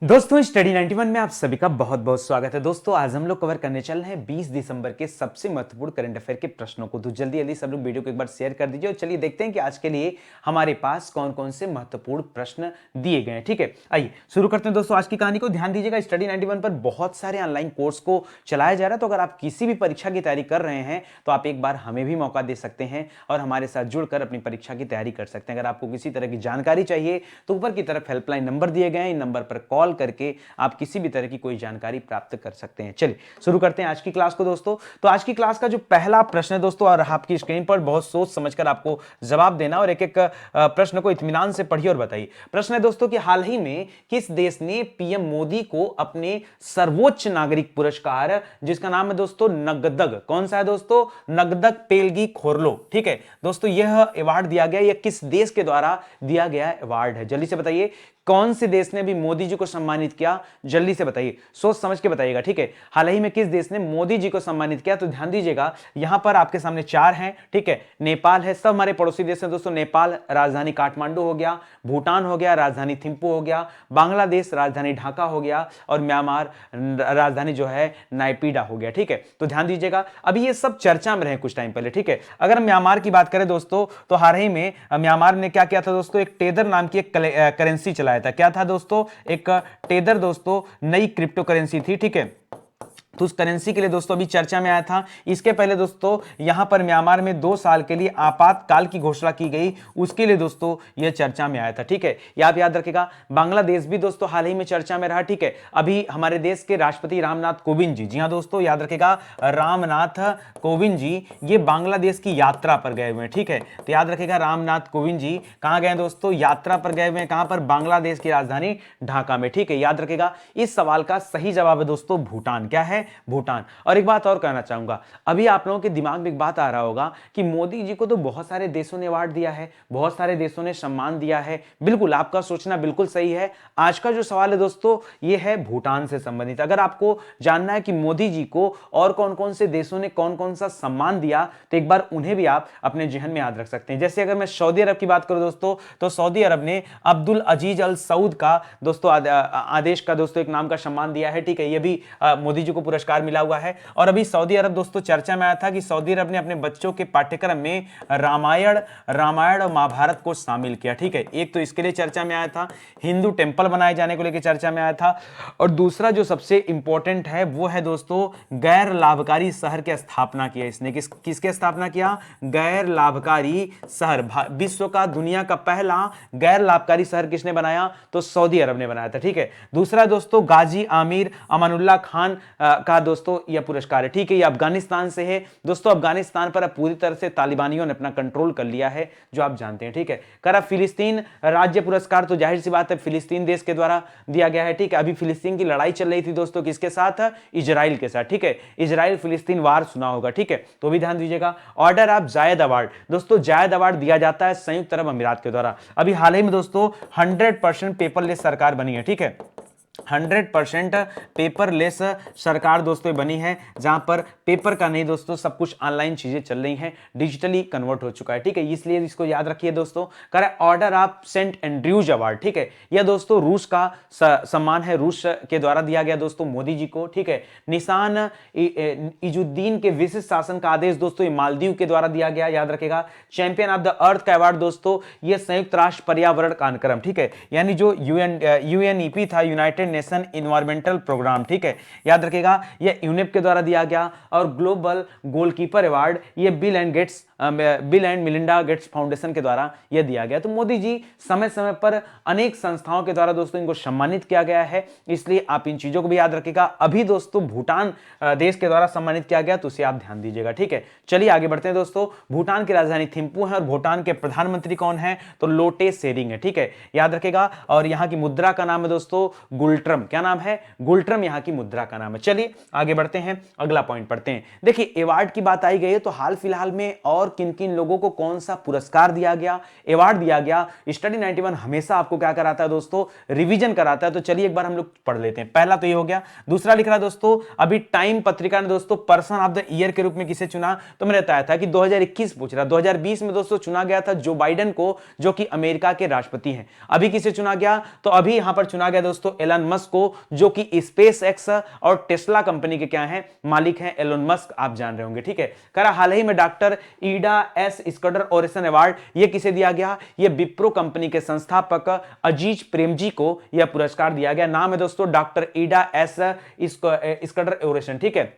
दोस्तों स्टडी 91 में आप सभी का बहुत बहुत स्वागत है। दोस्तों आज हम लोग कवर करने चल रहे हैं 20 दिसंबर के सबसे महत्वपूर्ण करंट अफेयर के प्रश्नों को। तो जल्दी जल्दी सब लोग वीडियो को एक बार शेयर कर दीजिए और चलिए देखते हैं कि आज के लिए हमारे पास कौन कौन से महत्वपूर्ण प्रश्न दिए गए हैं। ठीक है, आइए शुरू करते हैं दोस्तों आज की कहानी को। ध्यान दीजिएगा, स्टडी 91 पर बहुत सारे ऑनलाइन कोर्स को चलाया जा रहा है, तो अगर आप किसी भी परीक्षा की तैयारी कर रहे हैं तो आप एक बार हमें भी मौका दे सकते हैं और हमारे साथ जुड़कर अपनी परीक्षा की तैयारी कर सकते हैं। अगर आपको किसी तरह की जानकारी चाहिए तो ऊपर की तरफ हेल्पलाइन नंबर दिए गए हैं, इन नंबर पर कॉल करके आप किसी भी तरह की कोई जानकारी प्राप्त कर सकते हैं। चलिए शुरू करते हैं आज की क्लास को दोस्तों। तो आज की क्लास का जो पहला प्रश्न है दोस्तों, और आपकी स्क्रीन पर बहुत सोच समझकर आपको जवाब देना और एक एक प्रश्न को इत्मीनान से पढ़िए और बताइए। प्रश्न है दोस्तों कि हाल ही में किस देश ने पीएम मोदी को अपने सर्वोच्च नागरिक पुरस्कार, जिसका नाम है दोस्तों नगदग, कौन सा है दोस्तों, नगदग पेलगी खोरलो, ठीक है दोस्तों, यह अवार्ड दिया गया, यह किस देश के द्वारा दिया गया अवार्ड है? जल्दी से बताइए कौन से देश ने भी मोदी जी को सम्मानित किया, जल्दी से बताइए, सोच समझ के बताइएगा। ठीक है, हाल ही में किस देश ने मोदी जी को सम्मानित किया? तो ध्यान दीजिएगा, यहां पर आपके सामने चार हैं। ठीक है, नेपाल है, सब हमारे पड़ोसी देश हैं दोस्तों। नेपाल राजधानी काठमांडू हो गया, भूटान हो गया राजधानी थिम्पू हो गया, बांग्लादेश राजधानी ढाका हो गया और म्यांमार राजधानी जो है नायपीडा हो गया। ठीक है, तो ध्यान दीजिएगा, अभी ये सब चर्चा में रहे कुछ टाइम पहले। ठीक है, अगर म्यांमार की बात करें दोस्तों तो हाल ही में म्यांमार ने क्या किया था दोस्तों, एक टेदर नाम की एक करेंसी चलाया था। क्या था दोस्तों, एक टेदर दोस्तों नई क्रिप्टो करेंसी थी। ठीक है, तो उस करेंसी के लिए दोस्तों अभी चर्चा में आया था। इसके पहले दोस्तों यहां पर म्यांमार में 2 साल के लिए आपातकाल की घोषणा की गई, उसके लिए दोस्तों यह चर्चा में आया था। ठीक है, यह आप याद रखिएगा। बांग्लादेश भी दोस्तों हाल ही में चर्चा में रहा। ठीक है, अभी हमारे देश के राष्ट्रपति रामनाथ कोविंद जी, जी हां दोस्तों याद रखिएगा, रामनाथ कोविंद जी ये बांग्लादेश की यात्रा पर गए हुए हैं। ठीक है, तो याद रखिएगा रामनाथ कोविंद जी कहां गए दोस्तों, यात्रा पर गए हुए हैं। कहां पर? बांग्लादेश की राजधानी ढाका में। ठीक है, याद रखिएगा इस सवाल का सही जवाब है दोस्तों भूटान। क्या है? भूटान। और एक बात और कहना चाहूंगा, अभी आप लोगों के दिमाग में एक बात आ रहा होगा कि मोदी जी को तो बहुत सारे देशों ने अवार्ड दिया है, बहुत सारे देशों ने सम्मान दिया है। बिल्कुल, आपका सोचना बिल्कुल सही है। आज का जो सवाल है दोस्तों ये है भूटान से संबंधित। अगर आपको जानना है कि मोदी जी को और कौन कौन से देशों ने कौन कौन सा सम्मान दिया, तो एक बार उन्हें भी आप अपने जहन में याद रख सकते हैं। जैसे अगर मैं सऊदी अरब की बात करूं दोस्तों, तो सऊदी अरब ने अब्दुल अजीज अल सऊद का दोस्तों आदेश का दोस्तों एक नाम का सम्मान दिया है। ठीक है, यह भी मोदी जी को पुरस्कार मिला हुआ है। और अभी सऊदी अरब दोस्तों चर्चा में आया था कि सऊदी अरब ने अपने बच्चों के पाठ्यक्रम में रामायण और महाभारत को शामिल किया। ठीक है, एक तो इसके लिए चर्चा में आया था, हिंदू टेंपल बनाए जाने को लेकर चर्चा में आया था, और दूसरा जो सबसे इंपॉर्टेंट है वो है दोस्तों गैर लाभकारी शहर की स्थापना किया इसने। किसके स्थापना किया? गैर लाभकारी शहर। विश्व का, दुनिया का पहला गैर लाभकारी शहर किसने बनाया? तो सऊदी अरब ने बनाया था। ठीक है, दूसरा दोस्तों गाजी आमिर अमानुल्लाह खान का दोस्तों यह पुरस्कार है। ठीक है, ये अफगानिस्तान से है दोस्तों। अफगानिस्तान पर अब पूरी तरह से तालिबानियों ने अपना कंट्रोल कर लिया है, जो आप जानते हैं। ठीक है, करा फिलिस्तीन राज्य पुरस्कार, तो जाहिर सी बात है फिलिस्तीन देश के द्वारा दिया गया है। ठीक है, अभी फिलिस्तीन की लड़ाई चल रही थी दोस्तों, किसके साथ? इजराइल के साथ। ठीक है, इजराइल फिलिस्तीन वार सुना होगा। ठीक है, तो भी ध्यान दीजिएगा। ऑर्डर ऑफ जायद अवार्ड दोस्तों, जायद अवार्ड दिया जाता है संयुक्त अरब अमीरात के द्वारा। अभी हाल ही में दोस्तों 100% पेपरलेस सरकार बनी है। ठीक है, 100% पेपरलेस सरकार दोस्तों बनी है, जहां पर पेपर का नहीं दोस्तों, सब कुछ ऑनलाइन चीजें चल रही हैं, डिजिटली कन्वर्ट हो चुका है। ठीक है, इसलिए इसको याद रखिए दोस्तों। करे order of Saint Andrews award. ठीक है, यह दोस्तों रूस का सम्मान है, रूस के द्वारा दिया गया दोस्तों मोदी जी को। ठीक है, निशान इजुद्दीन के विशिष्ट शासन का आदेश दोस्तों मालदीव के द्वारा दिया गया, याद रखेगा। चैंपियन ऑफ द अर्थ का अवार्ड दोस्तों यह संयुक्त राष्ट्र पर्यावरण कार्यक्रम, ठीक है, यानी जो यूएनईपी था, यूनाइटेड नेशन इन्वायरमेंटल प्रोग्राम। ठीक है, याद रखिएगा यह यूनेप के द्वारा दिया गया। और ग्लोबल गोलकीपर अवार्ड यह bill and Melinda Gates foundation के द्वारा यह दिया गया। तो मोदी जी समय समय पर अनेक संस्थाओं के द्वारा दोस्तों इनको सम्मानित किया गया है, इसलिए आप इन चीजों को भी याद रखिएगा। अभी दोस्तों भूटान देश के द्वारा सम्मानित किया गया, तो उसे आप ध्यान दीजिएगा। ठीक है, चलिए आगे बढ़ते हैं दोस्तों। भूटान की राजधानी थिम्पू है और भूटान के प्रधानमंत्री कौन है? तो लोटे शेरिंग है। ठीक है, याद रखिएगा। और यहां की मुद्रा का नाम है दोस्तों गुल्ट्रम। क्या नाम है? गुल्ट्रम यहां की मुद्रा का नाम है। चलिए आगे बढ़ते हैं, अगला पॉइंट पढ़ते हैं। देखिए अवार्ड की बात आई गई है, तो हाल फिलहाल में और और किन किन लोगों को कौन सा पुरस्कार दिया गया, अवार्ड दिया गया। स्टडी 91 हमेशा आपको क्या कराता है दोस्तों, रिवीजन कराता है। तो चलिए एक बार हम लोग पढ़ लेते हैं। पहला तो ये हो गया। दूसरा लिख रहा है दोस्तों, अभी टाइम पत्रिका ने दोस्तों पर्सन ऑफ द ईयर के रूप में किसे चुना, तो मैंने बताया था कि 2021 पूछ रहा, 2020 में दोस्तों चुना गया था जो बाइडेन को, जो कि अमेरिका के राष्ट्रपति हैं। अभी किसे चुना गया, तो अभी यहां पर चुना गया दोस्तों एलन मस्क को, जो कि स्पेस एक्स और टेस्ला कंपनी के क्या हैं, मालिक हैं। एलन मस्क आप जान रहे होंगे, ठीक है। करा हाल ही में डॉक्टर ईडा एस स्कटर ओरेसन अवार्ड, ये किसे दिया गया, ये विप्रो कंपनी के संस्थापक अजीज प्रेमजी को यह पुरस्कार दिया गया। नाम है दोस्तों डॉक्टर ईडा एस स्कटर ओरेसन, ठीक है।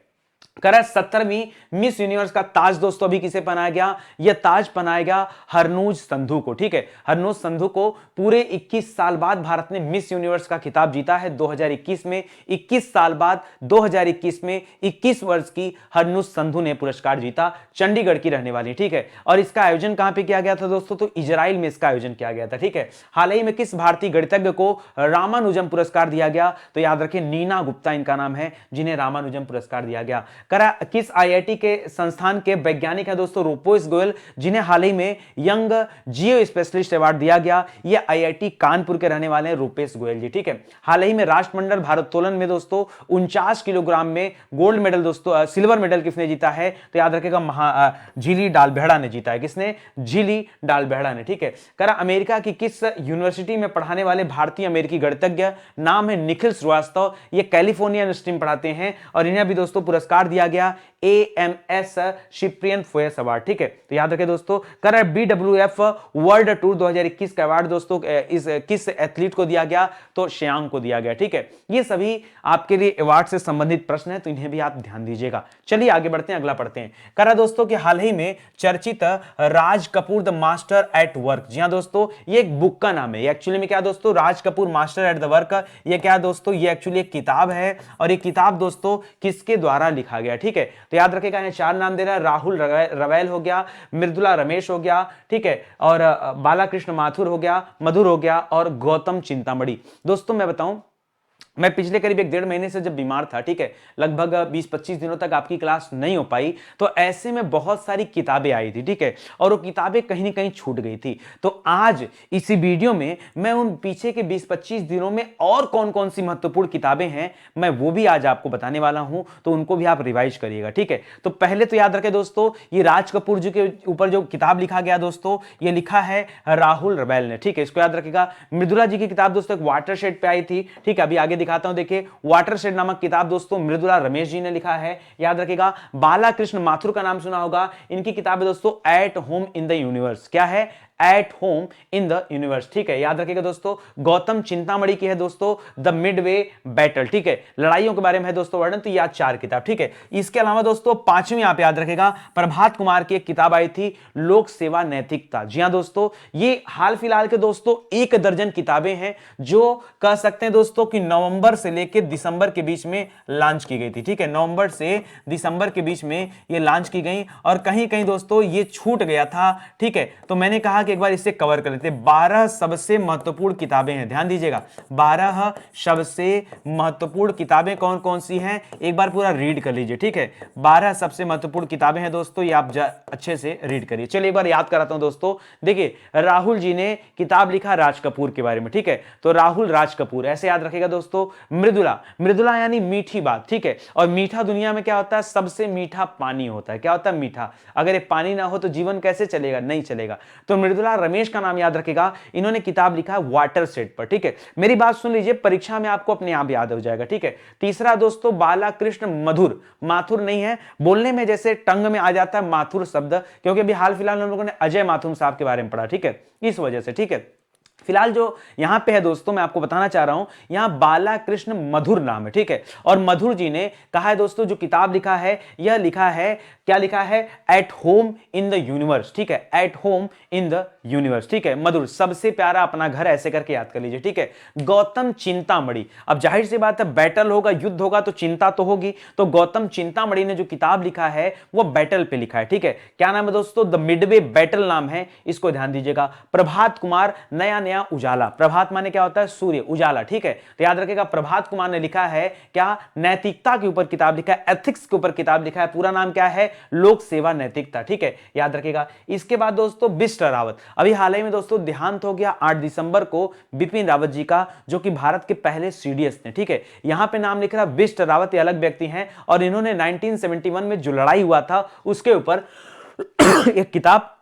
करा 17वीं मिस यूनिवर्स का ताज दोस्तों अभी किसे पहनाया गया, यह ताज पहनाया गया हरनूज संधू को, ठीक है। हरनूज संधू को पूरे 21 साल बाद भारत ने मिस यूनिवर्स का खिताब जीता है 2021 में। 21 साल बाद 2021 में 21 वर्ष की हरनूज संधू ने पुरस्कार जीता, चंडीगढ़ की रहने वाली, ठीक है। और इसका आयोजन कहां पे किया गया था दोस्तों, तो इजराइल में इसका आयोजन किया गया था, ठीक है। हाल ही में किस भारतीय गणितज्ञ को रामानुजम पुरस्कार दिया गया, तो याद रखें नीना गुप्ता इनका नाम है, जिन्हें रामानुजम पुरस्कार दिया गया। करा किस आईआईटी के संस्थान के वैज्ञानिक है दोस्तों, रूपेश गोयल, जिन्हें हाल ही में यंग जियो स्पेशलिस्ट अवार्ड दिया गया। ये आईआईटी कानपुर के रहने वाले हैं रूपेश गोयल जी, ठीक है। हाल ही में राष्ट्रमंडल भारोत्तोलन में दोस्तों 49 किलोग्राम में गोल्ड मेडल दोस्तों, सिल्वर मेडल किसने जीता है, तो याद रखेगा झिली डालबेहड़ा ने जीता है। किसने, झिली डालबेहड़ा ने, ठीक है। करा अमेरिका की किस यूनिवर्सिटी में पढ़ाने वाले भारतीय अमेरिकी गणितज्ञ, नाम है निखिल श्रीवास्तव, ये कैलिफोर्निया यूनिवर्सिटी में पढ़ाते हैं और इन्हें भी दोस्तों पुरस्कार दिया गया AMS शिप्रियन फोयस अवार्ड, ठीक है। तो याद रखें दोस्तों। कर BWF वर्ल्ड टूर 2021 का अवार्ड दोस्तों इस किस एथलीट को दिया गया, तो श्यांग को दिया गया, ठीक है। ये सभी आपके लिए अवार्ड से संबंधित प्रश्न है, तो इन्हें भी आप ध्यान दीजिएगा। चलिए आगे बढ़ते हैं, अगला पढ़ते हैं। करा दोस्तों कि हाल ही में चर्चित Raj Kapoor the master at work, जी हाँ दोस्तों, ये एक बुक का नाम है। ये एक्चुअली में क्या दोस्तों, Raj Kapoor master at the work, ये क्या दोस्तों, ये एक्चुअली एक किताब है। और ये किताब दोस्तों किसके द्वारा लिखा गया, ठीक है। तो याद रखेगा, ये 4 नाम दे रहा है, राहुल रवैल हो गया, मृदुला रमेश हो गया, ठीक है, और बालाकृष्ण माथुर हो गया, मधुर हो गया, और गौतम चिंतामणि। दोस्तों मैं बताऊं, मैं पिछले करीब 1-1.5 महीने से जब बीमार था, ठीक है, लगभग 20-25 दिनों तक आपकी क्लास नहीं हो पाई, तो ऐसे में बहुत सारी किताबें आई थी, ठीक है, और वो किताबें कहीं ना कहीं छूट गई थी। तो आज इसी वीडियो में मैं उन पीछे के 20-25 दिनों में और कौन कौन सी महत्वपूर्ण किताबें हैं, मैं वो भी आज आपको बताने वाला हूं, तो उनको भी आप रिवाइज करिएगा, ठीक है। तो पहले तो याद रखें दोस्तों, ये राज कपूर जी के ऊपर जो किताब लिखा गया दोस्तों, ये लिखा है राहुल रवैल ने, ठीक है, इसको याद रखेगा। मृदुला जी की किताब दोस्तों एक वाटरशेड पे आई थी, ठीक है, अभी आगे दिखाता हूं, देखिए वाटरशेड नामक किताब दोस्तों मृदुला रमेश जी ने लिखा है, याद रखिएगा। बालाकृष्ण माथुर का नाम सुना होगा, इनकी किताब है दोस्तों at home in the universe, क्या है, at home in the universe, ठीक है, याद रखिएगा दोस्तों। गौतम चिंतामणि की है दोस्तों द मिडवे बैटल, ठीक है, लड़ाइयों के बारे में है दोस्तों वर्णन। तो याद 4 किताब, ठीक है। इसके अलावा दोस्तों 5वीं आप याद रखेगा, प्रभात कुमार की एक किताब आई थी लोक सेवा नैतिकता, जी हां दोस्तों, ये हाल फिलहाल के दोस्तों 1 दर्जन किताबें हैं जो कह सकते हैं दोस्तों कि नवंबर से लेकर दिसंबर के बीच में लॉन्च की गई थी, ठीक है, नवंबर से दिसंबर के बीच में ये लॉन्च की गई, और कहीं कहीं दोस्तों ये छूट गया था, ठीक है। तो मैंने कहा एक बार इसे कवर कर लेते हैं। 12 सबसे महत्वपूर्ण किताबें हैं, ध्यान दीजिएगा, 12 सबसे महत्वपूर्ण किताबें कौन कौन सी हैं, एक बार पूरा रीड कर लीजिए, ठीक है। 12 सबसे महत्वपूर्ण किताबें हैं दोस्तों, ये आप अच्छे से रीड करिए। चलिए एक बार याद कराता हूं दोस्तों। देखिए राहुल जी ने किताब लिखा राज कपूर के बारे में, ठीक है, तो राहुल राज कपूर, ऐसे याद रखेगा दोस्तों। मृदुला, मृदुला यानी मीठी बात, ठीक है, और मीठा दुनिया में क्या होता है, सबसे मीठा पानी होता है, क्या होता है, मीठा। अगर ये पानी ना हो तो जीवन कैसे चलेगा, नहीं चलेगा। तो मृदुला रमेश का नाम याद रखेगा, इन्होंने किताब लिखा है वाटरशेड पर, ठीक है। मेरी बात सुन लीजिए, परीक्षा में आपको अपने आप याद हो जाएगा, ठीक है। तीसरा दोस्तों बालाकृष्ण मधुर, माथुर नहीं है, बोलने में जैसे टंग में आ जाता है माथुर शब्द, क्योंकि अभी हाल फिलहाल हम लोगों ने अजय माथुर साहब के बारे में पढ़ा, ठीक है, इस वजह से, ठीक है। फिलहाल जो यहां पे है दोस्तों, मैं आपको बताना चाह रहा हूं, यहां बालाकृष्ण मधुर नाम है, ठीक है, और मधुर जी ने कहा है दोस्तों, जो किताब लिखा है, यह लिखा है, क्या लिखा है, at home in the universe, ठीक है, at home in the universe, ठीक है। मधुर, सबसे प्यारा अपना घर, ऐसे करके याद कर लीजिए, ठीक है। गौतम चिंतामणि, अब जाहिर सी बात है, बैटल होगा, युद्ध होगा, तो चिंता तो होगी, तो गौतम चिंतामणि ने जो किताब लिखा है वो बैटल पे लिखा है, ठीक है। क्या नाम है दोस्तों, द मिडवे बैटल नाम है, इसको ध्यान दीजिएगा। प्रभात कुमार नया नया उजाला। प्रभात माने क्या होता है? सूर्य, उजाला, ठीक है। तो याद रखिएगा प्रभात कुमार ने लिखा है क्या? नैतिकता के ऊपर किताब लिखा है, एथिक्स के ऊपर किताब लिखा है। पूरा नाम क्या है? लोक सेवा नैतिकता, ठीक है, याद रखिएगा। इसके बाद दोस्तों बिष्ट रावत, अभी हाल ही में दोस्तों देहांत हो गया 8 दिसंबर को बिपिन रावत जी का, जो कि भारत के पहले सीडीएस थे, ठीक है। यहां पे नाम लिख रहा है बिष्ट रावत, ये अलग व्यक्ति हैं और इन्होंने 1971 में जो लड़ाई हुआ था उसके ऊपर एक किताब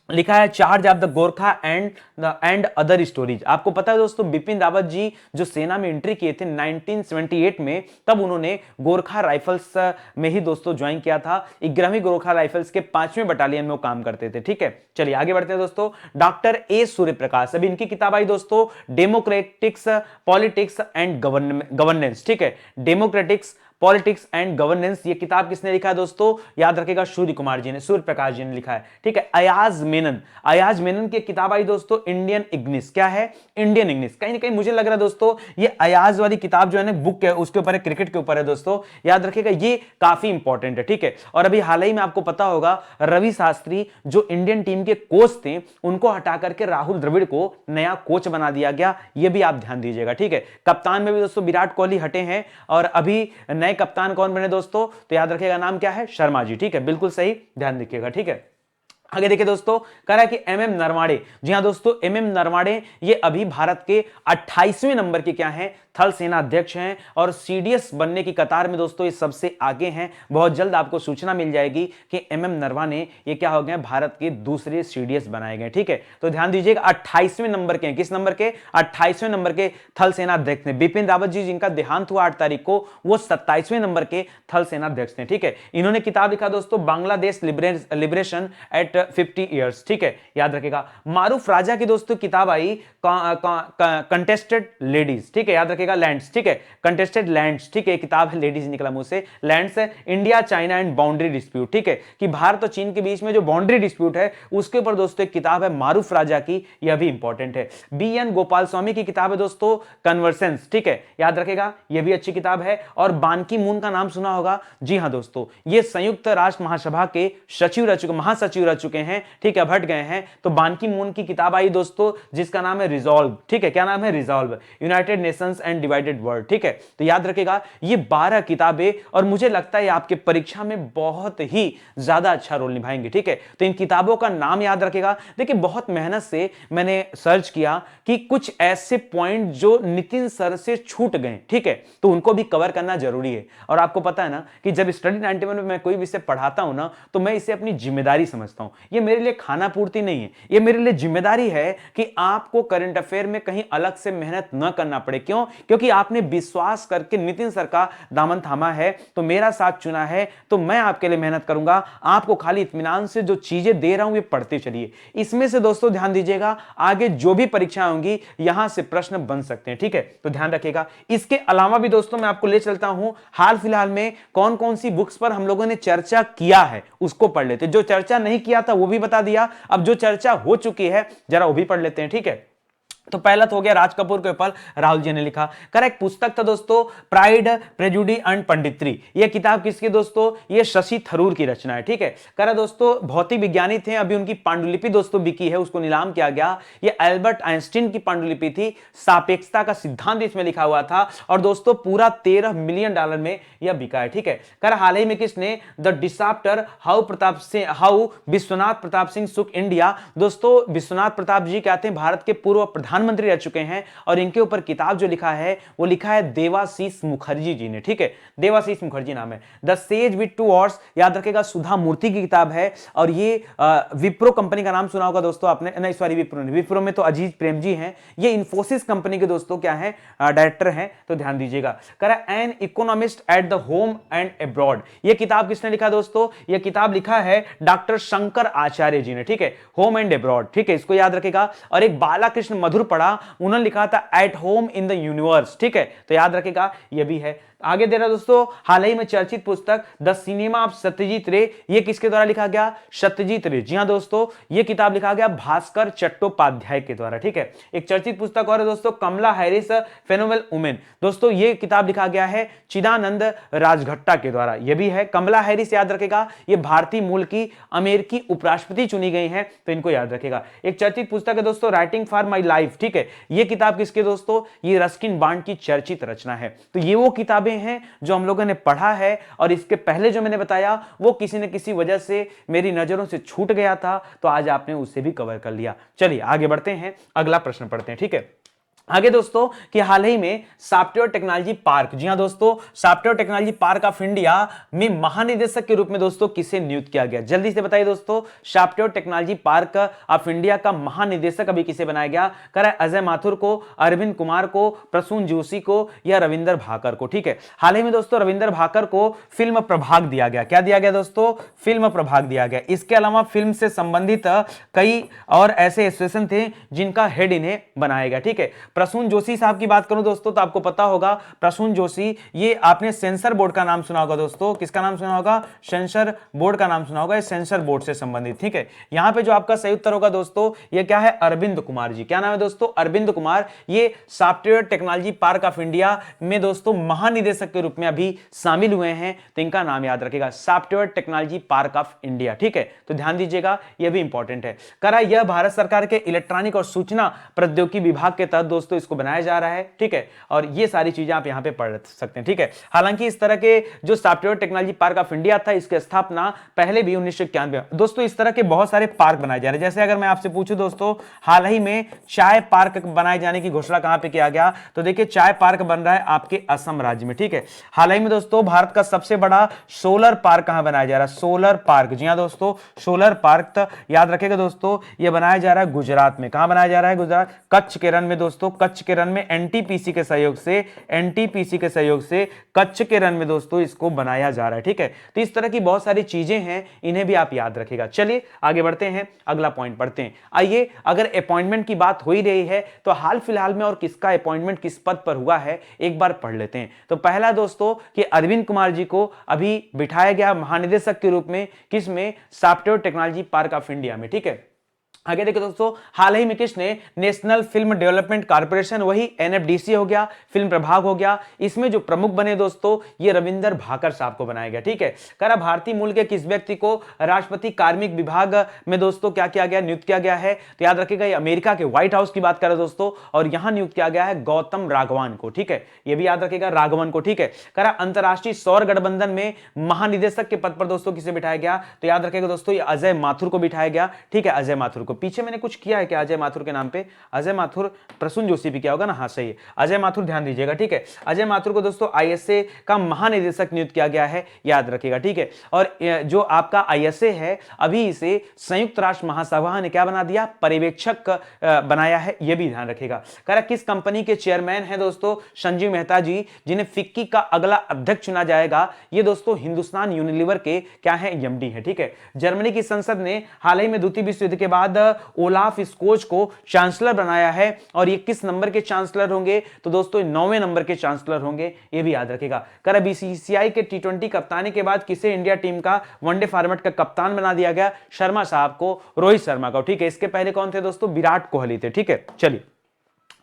लिखा है, charge of the Gorkha and other stories. आपको पता है दोस्तों बिपिन रावत जी जो सेना में एंट्री किए थे 1978 में, तब उन्होंने गोरखा राइफल्स में ही दोस्तों ज्वाइन किया था। 11वीं गोरखा राइफल्स के 5वें बटालियन में वो काम करते थे, ठीक है। चलिए आगे बढ़ते हैं दोस्तों। डॉक्टर ए सूर्यप्रकाश, अभी इनकी किताब आई दोस्तों डेमोक्रेटिक्स पॉलिटिक्स एंड गवर्नेंस, ठीक है। डेमोक्रेटिक्स पॉलिटिक्स एंड गवर्नेंस, ये किताब किसने लिखा है दोस्तों? याद रखिएगा सूर्य कुमार जी ने, सूर्य प्रकाश जी ने लिखा है, ठीक है। अयाज मेनन की किताब आई दोस्तों इंडियन इग्निस, क्या है? Indian Ignis. कहीं ना कहीं मुझे लग रहा है दोस्तों ये अयाज वाली किताब जो है ना बुक है, उसके ऊपर है, क्रिकेट के ऊपर है दोस्तों, याद रखिएगा ये काफी इंपॉर्टेंट है, ठीक है। और अभी हाल ही में आपको पता होगा रवि शास्त्री जो इंडियन टीम के कोच थे उनको हटा करके राहुल द्रविड़ को नया कोच बना दिया गया, ये भी आप ध्यान दीजिएगा, ठीक है। कप्तान में भी दोस्तों विराट कोहली हटे हैं और अभी नए कप्तान कौन बने दोस्तों? तो याद रखिएगा नाम क्या है? शर्मा जी, ठीक है, बिल्कुल सही, ध्यान रखिएगा, ठीक है। आगे देखिए दोस्तों, कह रहा है कि एमएम नरवाड़े, जी हां दोस्तों एमएम नरवाड़े ये अभी भारत के 28वें नंबर के क्या हैं? थल सेना अध्यक्ष हैं और सीडीएस बनने की कतार में दोस्तों ये सबसे आगे हैं। बहुत जल्द आपको सूचना मिल जाएगी कि एमएम नरवाणे ये क्या हो गए? भारत के दूसरे सीडीएस बनाए गए, ठीक है। तो ध्यान दीजिएगा 28वें नंबर के, किस नंबर के? 28वें नंबर के थल सेना अध्यक्ष ने। बिपिन रावत जी जिनका देहांत हुआ 8 तारीख को, वो 27वें नंबर के थल सेना अध्यक्ष थे, ठीक है। इन्होंने किताब लिखा दोस्तों बांग्लादेश लिबरेशन एट 50 ईयर्स, ठीक है, याद रखिएगा। मारूफ राजा की दोस्तों किताब आई कंटेस्टेड लेडीज, ठीक है, याद रखिएगा। लैंड्स, ठीक है, कंटेस्टेड लैंड्स, ठीक है, किताब है, लेडीज निकला मुंह से, लैंड्स है, India China and boundary dispute, ठीक है, कि भारत और चीन के बीच में जो बाउंड्री डिस्प्यूट है उसके ऊपर दोस्तों एक किताब है मारूफ राजा की, यह भी इंपॉर्टेंट है। बीएन गोपाल स्वामी की किताब है दोस्तों कन्वर्सेंस, ठीक है, याद रखेगा, यह भी अच्छी किताब है। और बान की मून का नाम सुना होगा, जी हां दोस्तों, ये संयुक्त राष्ट्र महासभा के सचिव रह चुके, महासचिव रह चुके हैं, ठीक है, हट गए हैं। तो बान की मून की किताब आई दोस्तों जिसका नाम है रिजॉल्व, ठीक है, क्या नाम है? Resolve, United Nations and divided world, ठीक है। तो याद रखेगा ये 12 किताबें, और मुझे लगता है आपके परीक्षा में बहुत ही ज्यादा अच्छा रोल निभाएंगे, ठीक है। तो इन किताबों का नाम याद रखेगा। देखिए बहुत मेहनत से मैंने सर्च किया कि कुछ ऐसे पॉइंट जो नितिन सर से छूट गए, ठीक है, तो उनको भी कवर करना जरूरी है। और आपको पता है ना कि जब स्टडी 91 में मैं कोई विषय पढ़ाता हूं ना, तो मैं इसे अपनी जिम्मेदारी समझता हूं। ये मेरे लिए खाना पूर्ति नहीं है, ये मेरे लिए जिम्मेदारी है कि आपको करंट अफेयर में कहीं अलग से मेहनत न करना पड़े। क्यों? क्योंकि आपने विश्वास करके नितिन सर का दामन थामा है, तो मेरा साथ चुना है, तो मैं आपके लिए मेहनत करूंगा। आपको खाली इत्मीनान से जो चीजें दे रहा हूं ये पढ़ते चलिए। इसमें से दोस्तों ध्यान दीजिएगा आगे जो भी परीक्षाएं होंगी यहां से प्रश्न बन सकते हैं, ठीक है, तो ध्यान रखिएगा। इसके अलावा भी दोस्तों मैं आपको ले चलता हूं हाल फिलहाल में कौन कौन सी बुक्स पर हम लोगों ने चर्चा किया है, उसको पढ़ लेते। जो चर्चा नहीं किया था वो भी बता दिया, अब जो चर्चा हो चुकी है जरा वो भी पढ़ लेते हैं, ठीक है। तो पहला तो हो गया राज कपूर के ऊपर, राहुल जी ने लिखा। करेक्ट, पुस्तक था दोस्तों प्राइड प्रेजुडिस एंड पंडित्री। ये किताब किसकी दोस्तों? ये शशि थरूर की रचना है, ठीक है। करा दोस्तों भौतिक विज्ञानी थे, अभी उनकी पांडुलिपि दोस्तों बिकी है, उसको नीलाम किया गया। ये अल्बर्ट आइंस्टीन की पांडुलिपि थी, सापेक्षता का सिद्धांत इसमें लिखा हुआ था, और दोस्तों पूरा $13 मिलियन में यह बिका है, ठीक है। कर हाल ही में किसने? The disaster how Vishwanath Pratap Singh सुक इंडिया। दोस्तों विश्वनाथ प्रताप जी कहते हैं भारत के पूर्व प्रधानमंत्री रह चुके हैं, और इनके ऊपर किताब जो लिखा है वो लिखा है देवाशीष मुखर्जी जी ने, ठीक है, देवाशीष मुखर्जी नाम है। द सेज विद टू ऑर्स, याद रखेगा, सुधा मूर्ति की किताब है, और ये विप्रो कंपनी का नाम सुना होगा दोस्तों आपने, नहीं सॉरी विप्रो में तो अजीज प्रेम जी हैं, ये इन्फोसिस कंपनी के दोस्तों क्या है? डायरेक्टर हैं, तो ध्यान दीजिएगा। करा an economist at the home and abroad, ये किताब किसने लिखा दोस्तों? ये किताब लिखा है डॉक्टर शंकर आचार्य जी ने, ठीक है, होम एंड अब्रॉड, ठीक है, इसको याद रखेगा। और एक बालाकृष्ण मधुर पड़ा, उन्होंने लिखा था at home in the universe, ठीक है, तो याद रखेगा ये भी है। आगे दे रहा दोस्तों, हाल ही में चर्चित पुस्तक द सिनेमा ऑफ सत्यजीत रे, ये किसके द्वारा लिखा गया? सत्यजीत रे। जी हां दोस्तों, ये किताब लिखा गया भास्कर चट्टोपाध्याय के द्वारा। ठीक है, एक चर्चित पुस्तक और है दोस्तों, कमला हैरिस फेनोमेनल वुमेन। दोस्तों ये किताब लिखा गया है चिदानंद राजघट्टा के द्वारा। ये भी है कमला हैरिस, याद रखेगा, ये भारतीय मूल की अमेरिकी उपराष्ट्रपति चुनी गई हैं, तो इनको याद रखेगा। एक चर्चित पुस्तक है दोस्तों, राइटिंग फॉर माई लाइफ। ठीक है, ये किताब किसके दोस्तों? ये रस्किन बॉन्ड की चर्चित रचना है। तो ये वो किताबें हैं जो हम लोगों ने पढ़ा है, और इसके पहले जो मैंने बताया वो किसी न किसी वजह से मेरी नजरों से छूट गया था, तो आज आपने उसे भी कवर कर लिया। चलिए आगे बढ़ते हैं, अगला प्रश्न पढ़ते हैं। ठीक है, आगे दोस्तों कि हाल ही में सॉफ्टवेयर टेक्नोलॉजी पार्क, जी हां दोस्तों, software technology park of India में महानिदेशक के रूप में दोस्तों किसे नियुक्त किया गया? जल्दी से बताइए दोस्तों, software technology park of India का महानिदेशक अभी किसे बनाया गया? कह रहा है अजय माथुर को, अरविंद कुमार को, प्रसून जोशी को, या रविंदर भाकर को। ठीक है, हाल ही में दोस्तों रविंदर भाकर को फिल्म प्रभाग दिया गया। क्या दिया गया दोस्तों? फिल्म प्रभाग दिया गया। इसके अलावा फिल्म से संबंधित कई और ऐसे एसोसिएशन थे जिनका हेड इन्हें बनाया गया। ठीक है, प्रसून जोशी साहब की बात करूं दोस्तों तो आपको पता होगा, प्रसून जोशी, ये आपने सेंसर बोर्ड का नाम सुना होगा दोस्तों। किसका नाम सुना होगा? सेंसर बोर्ड का नाम सुना होगा, ये सेंसर बोर्ड से संबंधित। ठीक है, यहां पे जो आपका सही उत्तर होगा दोस्तों, ये क्या है? अरविंद कुमार जी। क्या नाम है दोस्तों? अरविंद कुमार। ये software technology park of India में दोस्तों महानिदेशक के रूप में अभी शामिल हुए हैं, तो इनका नाम याद रखेगा, software technology park of India. ठीक है, तो ध्यान दीजिएगा, यह भी इंपॉर्टेंट है। करा यह भारत सरकार के इलेक्ट्रॉनिक और सूचना प्रौद्योगिकी विभाग के तहत दोस्तों इसको बनाया जा रहा है। ठीक है, और ये सारी चीजें आप यहां पे पढ़ सकते हैं। ठीक है, हालांकि इस तरह के जो software technology park of India था, इसकी स्थापना पहले भी 1991 दोस्तों, इस तरह के बहुत सारे पार्क बनाए जा रहे हैं। जैसे अगर मैं आपसे पूछूं दोस्तों, हाल ही में चाय पार्क बनाए जाने की घोषणा कहां पे किया गया? तो देखिए चाय पार्क बन रहा है आपके असम राज्य में। ठीक है, हाल ही में दोस्तों भारत का सबसे बड़ा सोलर पार्क कहां बनाया जा रहा है? सोलर पार्क, जी हां दोस्तों, सोलर पार्क याद रखेगा दोस्तों, यह बनाया जा रहा है गुजरात में। कहां बनाया जा रहा है? गुजरात, कच्छ के रण में दोस्तों, कच्छ के रण में एनटीपीसी के सहयोग से कच्छ के रण में दोस्तों इसको बनाया जा रहा है। ठीक है, तो इस तरह की बहुत सारी चीजें हैं, इन्हें भी आप याद रखिएगा। चलिए आगे बढ़ते हैं, अगला पॉइंट पढ़ते हैं। आइए, अगर अपॉइंटमेंट की बात हो ही रही है तो हाल फिलहाल में और किसका अपॉइंटमेंट किस पद पर हुआ है एक बार पढ़ लेते हैं। तो पहला दोस्तों कि अरविंद कुमार जी को अभी बिठाया गया महानिदेशक के रूप में, किसमें? Software technology park of India में। ठीक है, आगे देखिए दोस्तों, हाल ही में किसने? नेशनल फिल्म डेवलपमेंट कॉर्पोरेशन, वही एनएफडीसी हो गया, फिल्म प्रभाग हो गया, इसमें जो प्रमुख बने दोस्तों, ये रविंदर भाकर साहब को बनाया गया। ठीक है, कह रहा भारतीय मूल के किस व्यक्ति को राष्ट्रपति कार्मिक विभाग में दोस्तों क्या किया गया? नियुक्त किया गया है। तो याद रखिएगा, ये अमेरिका के व्हाइट हाउस की बात कर रहे दोस्तों, और यहां नियुक्त किया गया है गौतम राघवन को। ठीक है, ये भी याद रखिएगा, राघवन को। ठीक है, कह रहा अंतरराष्ट्रीय सौर गठबंधन में महानिदेशक के पद पर दोस्तों किसे बिठाया गया? तो याद रखिएगा दोस्तों, ये अजय माथुर को बिठाया गया। ठीक है, अजय माथुर को। पीछे मैंने कुछ किया है क्या अजय माथुर के नाम पे? अजय माथुर प्रसून जोशी भी किया होगा ना? हाँ सही है, अजय माथुर, ध्यान दीजिएगा। ठीक है, अजय माथुर को दोस्तों आईएसए का महानिदेशक नियुक्त किया गया है, याद रखिएगा। ठीक है, और जो आपका आईएसए है, अभी इसे संयुक्त राष्ट्र महासभा ने क्या बना दिया? पर्यवेक्षक बनाया है, यह भी ध्यान रखिएगा। कह रहा किस कंपनी के चेयरमैन है दोस्तों? संजीव मेहता जी, जिन्हें फिक्की का अगला अध्यक्ष चुना जाएगा, ये दोस्तों हिंदुस्तान यूनिलीवर के क्या है? एमडी है। ठीक है, जर्मनी की संसद ने हाल ही में द्वितीय विश्व युद्ध के बाद ओलाफ स्कोच को चांसलर बनाया है, और ये किस नंबर के चांसलर होंगे? तो दोस्तों 9वें नंबर के चांसलर होंगे, ये भी याद रखिएगा। कर बीसीसीआई के टी20 कप्तानी के बाद किसे इंडिया टीम का वनडे फॉर्मेट का कप्तान बना दिया गया? शर्मा साहब को, रोहित शर्मा को। ठीक है, इसके पहले कौन थे दोस्तों? विराट कोहली थे। ठीक है, चलिए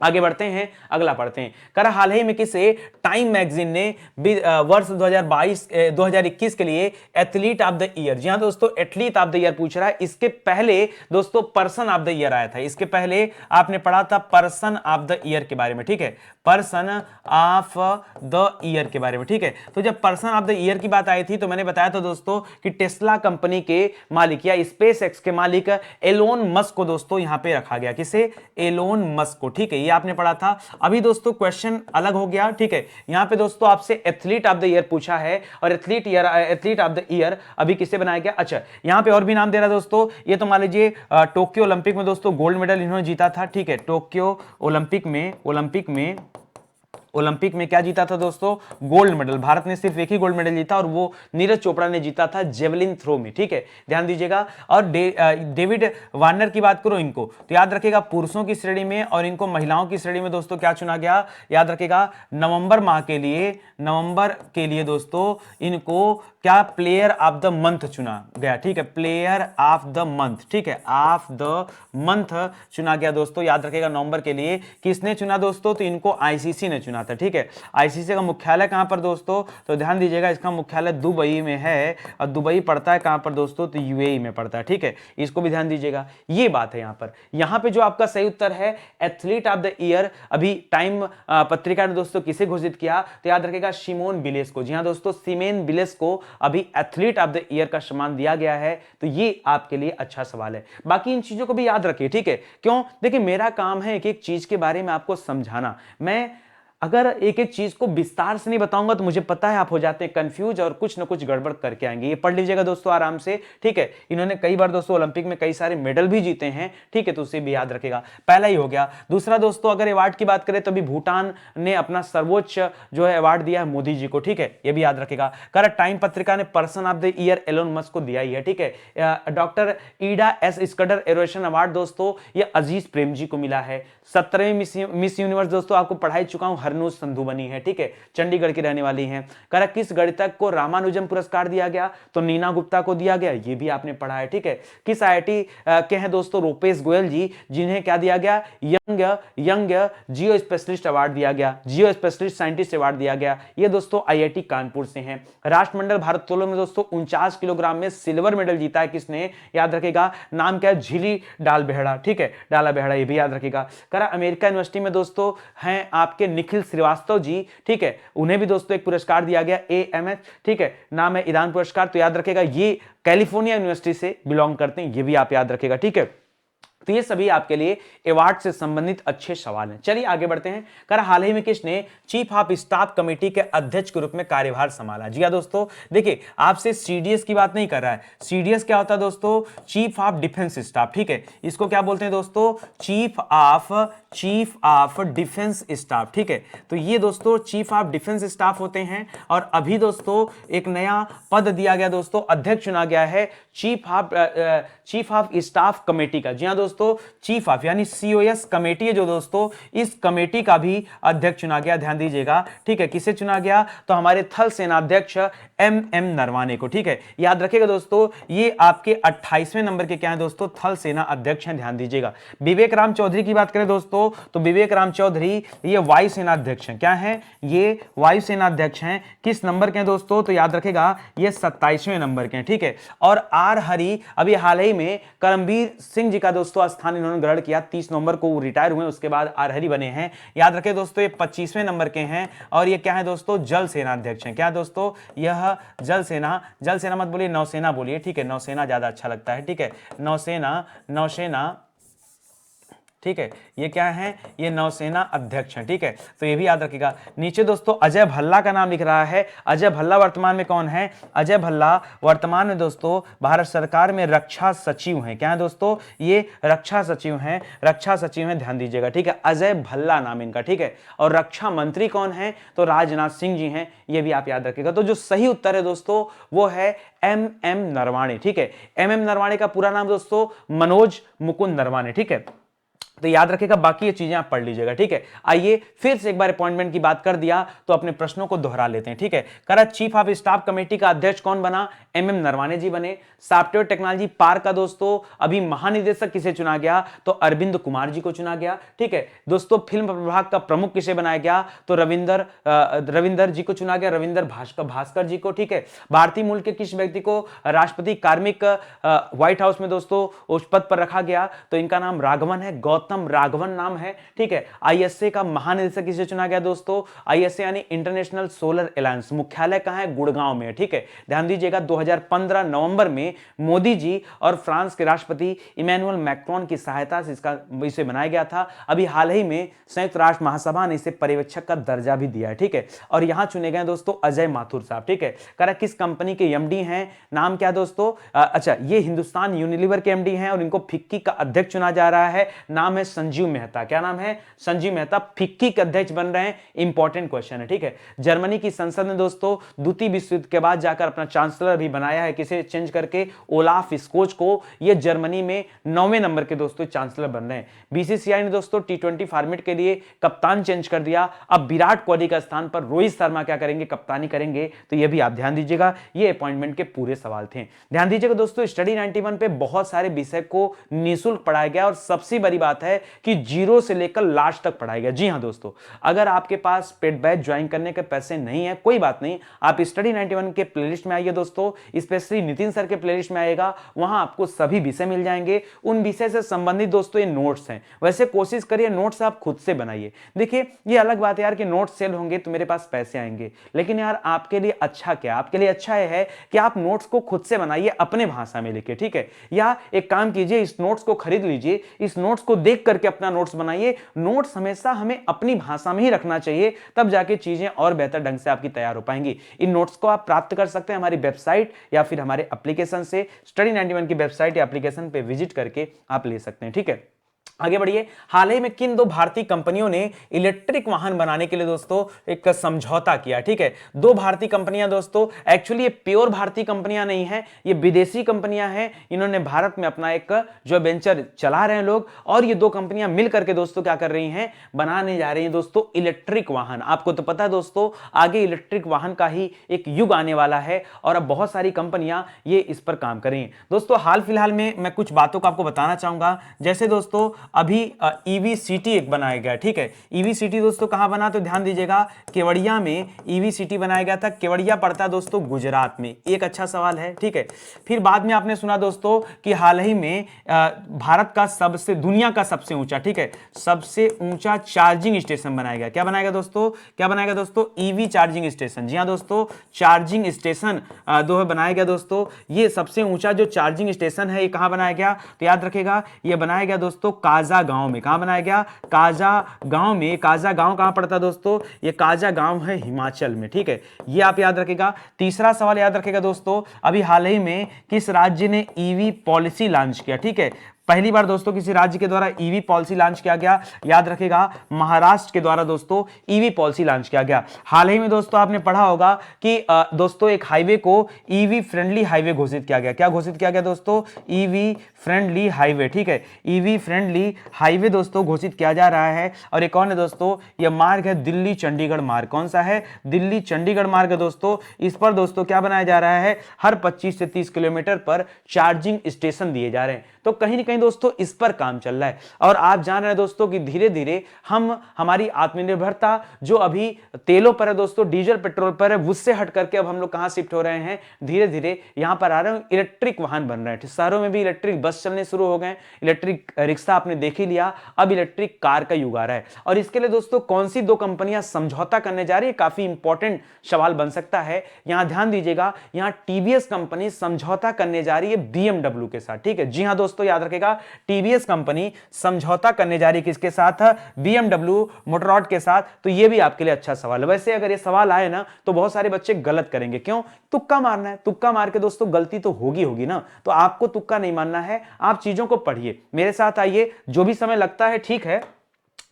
आगे बढ़ते हैं, अगला पढ़ते हैं। कर हाल ही में किसे टाइम मैगजीन ने वर्ष 2021 के लिए एथलीट ऑफ द ईयर, जी हां दोस्तों, एथलीट ऑफ द ईयर पूछ रहा है। इसके पहले दोस्तों पर्सन ऑफ द ईयर आया था, इसके पहले आपने पढ़ा था पर्सन ऑफ द ईयर के बारे में। ठीक है, पर्सन ऑफ द ईयर के बारे में। ठीक है, तो जब पर्सन ऑफ द ईयर की बात आई थी तो मैंने बताया था दोस्तों कि टेस्ला कंपनी के मालिक या स्पेस एक्स के मालिक एलोन मस्क को दोस्तों यहां पे रखा गया। किसे? एलोन मस्क को। ठीक है, आपने पढ़ा था। अभी दोस्तों क्वेश्चन अलग हो गया। ठीक है, यहां पे दोस्तों आपसे एथलीट ऑफ द ईयर पूछा है, और एथलीट ऑफ द ईयर अभी किसे बनाया गया? अच्छा, यहां पे और भी नाम दे रहा है दोस्तों, ये तो मान लीजिए टोक्यो ओलंपिक में दोस्तों गोल्ड मेडल इन्होंने जीता था। ठीक है, टोक्यो ओलंपिक में ओलंपिक में क्या जीता था दोस्तों, गोल्ड मेडल। भारत ने सिर्फ एक ही गोल्ड मेडल जीता और वो नीरज चोपड़ा ने जीता था जेवलिन थ्रो में, ठीक है, ध्यान दीजिएगा। और डेविड वार्नर की बात करो इनको, तो याद रखेगा पुरुषों की श्रेणी में और इनको महिलाओं की श्रेणी में दोस्तों क्या चुना गया, याद रखेगा नवंबर माह के लिए, नवंबर के लिए दोस्तों इनको क्या प्लेयर ऑफ द मंथ चुना गया, ठीक है, प्लेयर ऑफ द मंथ, ठीक है, ऑफ द मंथ चुना गया दोस्तों, याद रखेगा नवंबर के लिए। किसने चुना दोस्तों, तो इनको आईसीसी ने चुना था, ठीक है। आईसीसी का मुख्यालय कहां पर दोस्तों, तो ध्यान दीजिएगा इसका मुख्यालय दुबई में है, और दुबई पड़ता है कहां पर दोस्तों, तो यूएई में पड़ता है, ठीक है, इसको भी ध्यान दीजिएगा। ये बात है यहां पे जो आपका सही उत्तर है एथलीट ऑफ द ईयर, अभी टाइम पत्रिका ने दोस्तों किसे घोषित किया, तो याद रखेगा सिमोन बिलेस को। जी हां दोस्तों, सिमोन बिलेस को अभी एथलीट ऑफ द ईयर का सम्मान दिया गया है। तो ये आपके लिए अच्छा सवाल है, बाकी इन चीजों को भी याद रखिए, ठीक है। क्यों, देखिए मेरा काम है एक एक चीज के बारे में आपको समझाना। मैं अगर एक एक चीज को विस्तार से नहीं बताऊंगा तो मुझे पता है आप हो जाते हैं कंफ्यूज और कुछ ना कुछ गड़बड़ करके आएंगे। ये पढ़ लीजिएगा दोस्तों आराम से, ठीक है। इन्होंने कई बार दोस्तों ओलंपिक में कई सारे मेडल भी जीते हैं, ठीक है, तो उसे भी याद रखेगा। पहला ही हो गया। दूसरा दोस्तों अगर अवार्ड की बात करें तो अभी भूटान ने अपना सर्वोच्च जो है अवार्ड दिया है मोदी जी को, ठीक है, ये भी याद रखेगा। करेक्ट, टाइम पत्रिका ने person of the year Elon Musk को दिया ही है, ठीक है। Doctor Ida S Scudder oration award दोस्तों ये अजीज प्रेम जी को मिला है। 17वीं मिस यूनिवर्स दोस्तों आपको पढ़ाई चुका हूं, हरनूज संधू बनी है, ठीक है, चंडीगढ़ की रहने वाली हैं। करेक्ट, किस गणितज्ञ को रामानुजम पुरस्कार दिया गया, तो नीना गुप्ता को दिया गया, ये भी आपने पढ़ा है, ठीक है। किस आईआईटी के हैं दोस्तों, रूपेश गोयल जी, जिन्हें क्या दिया गया, यंग जियो स्पेशलिस्ट अवार्ड दिया गया, जियो स्पेशलिस्ट साइंटिस्ट अवार्ड दिया गया। ये दोस्तों आईआईटी कानपुर से हैं। राष्ट्रमंडल भारोत्तोलन में दोस्तों 49 किलोग्राम में सिल्वर मेडल जीता है किसने, याद रखेगा, नाम क्या है, झिली डाल बेहड़ा, ठीक है, डाला बेहड़ा, ये भी याद रखेगा। करा अमेरिका यूनिवर्सिटी में दोस्तों हैं आपके निखिल श्रीवास्तव जी, ठीक है, उन्हें भी दोस्तों एक पुरस्कार दिया गया AMH, ठीक है, नाम है ईदान पुरस्कार। तो याद रखेगा ये कैलिफोर्निया यूनिवर्सिटी से बिलोंग करते हैं, ये भी आप याद रखेगा, ठीक है। तो ये सभी आपके लिए अवार्ड से संबंधित अच्छे सवाल हैं। चलिए आगे बढ़ते हैं। कर हाल ही में किसने चीफ ऑफ स्टाफ कमेटी के अध्यक्ष के रूप में कार्यभार संभाला, जी हां दोस्तों, देखिए आपसे सीडीएस की बात नहीं कर रहा है। सीडीएस क्या होता है दोस्तों, चीफ ऑफ डिफेंस स्टाफ, ठीक है, इसको क्या बोलते हैं दोस्तों, चीफ ऑफ डिफेंस स्टाफ, ठीक है। तो ये दोस्तों चीफ ऑफ डिफेंस स्टाफ होते हैं। और अभी दोस्तों एक नया पद दिया गया दोस्तों, अध्यक्ष चुना गया है चीफ ऑफ स्टाफ कमेटी का। जी हां दोस्तों, चीफ ऑफ यानी COS कमेटी है जो दोस्तों, इस कमेटी का भी अध्यक्ष चुना गया, ध्यान दीजिएगा, ठीक है। किसे चुना गया, तो हमारे थल सेनाध्यक्ष MM नरवाने को, ठीक है, याद रखिएगा दोस्तों। ये आपके 28वें नंबर के क्या है दोस्तों, थल सेना अध्यक्ष हैं, ध्यान दीजिएगा। विवेक राम चौधरी की बात करें दोस्तों, तो विवेक राम चौधरी ये वायु सेना अध्यक्ष हैं, क्या है, ये वायु सेना अध्यक्ष हैं। किस नंबर के हैं दोस्तों, तो याद रखेगा ये 27वें नंबर के हैं, ठीक है। और आर हरि अभी हाल ही में करमबीर सिंह जी का दोस्तों स्थान इन्होंने ग्रहण किया, 30 नवंबर को वो रिटायर हुए, उसके बाद आर हरि बने हैं। याद रखें दोस्तों ये 25वें नंबर के हैं। और ये क्या है दोस्तों, जल सेना अध्यक्ष हैं, क्या दोस्तों, यह जल सेना मत बोलिए, नौसेना बोलिए, ठीक है, नौसेना ज्यादा अच्छा लगता है, ठीक है, नौसेना, ठीक है, ये क्या है, ये नौसेना अध्यक्ष हैं, ठीक है। तो ये भी याद रखिएगा। नीचे दोस्तों अजय भल्ला का नाम लिख रहा है। अजय भल्ला वर्तमान में कौन है, अजय भल्ला वर्तमान में दोस्तों भारत सरकार में रक्षा सचिव हैं, क्या है दोस्तों, ये रक्षा सचिव हैं, ध्यान दीजिएगा, ठीक है, अजय भल्ला नाम इनका, ठीक है। और रक्षा मंत्री कौन है, तो राजनाथ सिंह जी हैं, ये भी आप याद रखिएगा। तो जो सही उत्तर है दोस्तों वो है MM नरवाणे, ठीक है। MM नरवाणे का पूरा नाम दोस्तों मनोज मुकुंद नरवाणे, ठीक है। तो याद रखिएगा, बाकी ये चीजें आप पढ़ लीजिएगा, ठीक है। आइए फिर से एक बार अपॉइंटमेंट की बात कर दिया तो अपने प्रश्नों को दोहरा लेते हैं, ठीक है। करा चीफ ऑफ स्टाफ कमेटी का अध्यक्ष कौन बना, MM नरवाणे जी बने। सॉफ्टवेयर टेक्नोलॉजी पार्क का दोस्तों अभी महानिदेशक किसे चुना गया, तो अरविंद कुमार जी को चुना गया, ठीक है दोस्तों। फिल्म प्रभाग का प्रमुख किसे बनाया गया, तो रविंदर जी को चुना गया, रविंदर भास्कर जी को, ठीक है। भारतीय मूल के किस व्यक्ति को राष्ट्रपति कार्मिक व्हाइट हाउस में दोस्तों उस पद पर रखा गया, तो इनका नाम राघवन है, गौतम राघवन नाम है, ठीक है। ISA का महानिदेशक किसे चुना गया दोस्तों, ISA यानी इंटरनेशनल सोलर अलायंस, मुख्यालय कहां है, गुड़गांव में, ठीक है, ध्यान दीजिएगा। 2015 नवंबर में मोदी जी और फ्रांस के राष्ट्रपति इमैनुअल मैक्रोन की सहायता से इसे बनाया गया था। अभी हाल ही में संयुक्त राष्ट्र महासभा ने इसे पर्यवेक्षक का दर्जा भी दिया है, ठीक है। और यहां चुने गए दोस्तों अजय माथुर साहब, ठीक है। करा किस कंपनी के MD हैं, नाम क्या दोस्तों, अच्छा ये हिंदुस्तान यूनिलीवर के MD हैं और इनको फिक्की का अध्यक्ष चुना जा रहा है, नाम है है संजीव मेहता। क्या नाम है? संजीव मेहता फिक्की के अध्यक्ष बन रहे हैं। इंपॉर्टेंट क्वेश्चन है, ठीक है। जर्मनी की संसद ने दोस्तों द्वितीय विश्व युद्ध के बाद जाकर अपना चांसलर भी बनाया है, किसे चेंज करके? ओलाफ स्कोच को। ये जर्मनी में 9वें नंबर के दोस्तों चांसलर बन रहे हैं। बीसीसीआई ने दोस्तों T20 फॉर्मेट के लिए कप्तान चेंज कर दिया। अब विराट कोहली का स्थान पर रोहित शर्मा क्या करेंगे? कप्तानी करेंगे। तो ये भी आप ध्यान दीजिएगा। ये अपॉइंटमेंट के पूरे सवाल थे। ध्यान दीजिएगा दोस्तों, स्टडी 91 पे बहुत सारे विषय को निःशुल्क पढ़ाया गया और सबसे बड़ी बात है कि 0 से लेकर लास्ट तक पढ़ाया गया। जी हां दोस्तों, अगर आपके पास पेड बैच ज्वाइन करने के पैसे नहीं है, कोई बात नहीं, आप स्टडी 91 के प्लेलिस्ट में आइए दोस्तों, स्पेशली नितिन सर के प्लेलिस्ट में आएगा, वहां आपको सभी विषय मिल जाएंगे। उन विषय से संबंधित दोस्तों ये नोट्स हैं। वैसे कोशिश करिए नोट्स आप खुद से बनाइए। देखिए ये अलग बात है यार कि नोट्स सेल होंगे तो मेरे पास पैसे आएंगे, लेकिन यार आपके लिए अच्छा क्या? आपके लिए अच्छा है कि आप नोट्स को खुद से बनाइए, अपने भाषा में लिखिए, ठीक है। या एक काम कीजिए, इस नोट्स को खरीद लीजिए, इस नोट्स को देख करके अपना नोट्स बनाइए। नोट्स हमेशा हमें अपनी भाषा में ही रखना चाहिए, तब जाके चीजें और बेहतर ढंग से आपकी तैयार हो पाएंगी। इन नोट्स को आप प्राप्त कर सकते हैं हमारी वेबसाइट या फिर हमारे एप्लीकेशन से। स्टडी 91 की वेबसाइट या एप्लीकेशन पे विजिट करके आप ले सकते हैं, ठीक है। आगे बढ़िए। हाल ही में किन 2 भारतीय कंपनियों ने इलेक्ट्रिक वाहन बनाने के लिए दोस्तों एक समझौता किया? ठीक है, 2 भारतीय कंपनियां दोस्तों, एक्चुअली ये प्योर भारतीय कंपनियां नहीं है, ये विदेशी कंपनियां हैं। इन्होंने भारत में अपना एक जो वेंचर चला रहे हैं लोग, और ये 2 कंपनियां मिल करके दोस्तों क्या कर रही हैं? बनाने जा रही हैं दोस्तों इलेक्ट्रिक वाहन। आपको तो पता है दोस्तों, आगे इलेक्ट्रिक वाहन का ही एक युग आने वाला है और अब बहुत सारी कंपनियां ये इस पर काम कर रही हैं। दोस्तों हाल फिलहाल में मैं कुछ बातों को आपको बताना चाहूंगा। जैसे दोस्तों अभी ईवी सिटी एक बनाया गया, ठीक है। ईवी सिटी दोस्तों कहां बना? तो ध्यान दीजिएगा, केवड़िया में ईवी सिटी बनाया गया था। केवड़िया पड़ता है दोस्तों गुजरात में। एक अच्छा सवाल है, ठीक है। फिर बाद में आपने सुना दोस्तों कि हाल ही में भारत का सबसे, दुनिया का सबसे ऊंचा, ठीक है, सबसे ऊंचा चार्जिंग स्टेशन बनाया गया। क्या बनाएगा दोस्तों? क्या बनाएगा दोस्तों? EV charging station. जी हां दोस्तों, चार्जिंग स्टेशन दो बनाया गया दोस्तों। ये सबसे ऊंचा जो चार्जिंग स्टेशन है ये कहां बनाया गया? तो याद रखेगा, ये बनाया गया दोस्तों काजा गांव में। कहां बनाया गया? काजा गांव में। काजा गांव कहां पड़ता है दोस्तों? ये काजा गांव है हिमाचल में, ठीक है। ये आप याद रखेगा। तीसरा सवाल याद रखेगा दोस्तों, अभी हाल ही में किस राज्य ने ईवी पॉलिसी लॉन्च किया? ठीक है, पहली बार दोस्तों किसी राज्य के द्वारा ईवी पॉलिसी लॉन्च किया गया। याद रखेगा, महाराष्ट्र के द्वारा दोस्तों ईवी पॉलिसी लॉन्च किया गया। हाल ही में दोस्तों आपने पढ़ा होगा कि दोस्तों एक हाईवे को ईवी फ्रेंडली हाईवे घोषित किया गया। क्या घोषित किया गया दोस्तों? ईवी फ्रेंडली हाईवे, ठीक है। ईवी फ्रेंडली हाईवे दोस्तों घोषित किया जा रहा है। और एक और है दोस्तों, यह मार्ग है दिल्ली चंडीगढ़ मार्ग। कौन सा है? दिल्ली चंडीगढ़ मार्ग है दोस्तों। इस पर दोस्तों क्या बनाया जा रहा है? हर 25 से 30 किलोमीटर पर चार्जिंग स्टेशन दिए जा रहे हैं। तो कहीं ना कहीं दोस्तों इस पर काम चल रहा है। और आप जान रहे हैं दोस्तों कि धीरे धीरे हम हमारी आत्मनिर्भरता जो अभी तेलों पर है दोस्तों, डीजल पेट्रोल पर है, उससे हट करके अब हम लोग कहां शिफ्ट हो रहे हैं? धीरे धीरे यहां पर आ रहे हैं, इलेक्ट्रिक वाहन बन रहे हैं। शहरों में भी इलेक्ट्रिक बस चलने शुरू हो गए, इलेक्ट्रिक रिक्शा आपने देख ही लिया, अब इलेक्ट्रिक कार का युग आ रहा है। और इसके लिए दोस्तों कौन सी 2 कंपनियां समझौता करने जा रही है? काफी इंपॉर्टेंट सवाल बन सकता है। यहां ध्यान दीजिएगा, यहां टीवीएस कंपनी समझौता करने जा रही है बीएमडब्ल्यू के साथ, ठीक है। जी हां दोस्तों, याद रखेगा, टीवीएस कंपनी समझौता करने जा रही है किसके साथ? बीएमडब्ल्यू मोटरॉड के साथ। तो ये भी आपके लिए अच्छा सवाल है। वैसे अगर ये सवाल आए ना तो बहुत सारे बच्चे गलत करेंगे। क्यों? तुक्का मारना है, तुक्का मार के दोस्तों गलती तो होगी ना। तो आपको तुक्का नहीं मारना है, आप चीजों को पढ़िए, मेरे साथ आइए, जो भी समय लगता है ठीक है,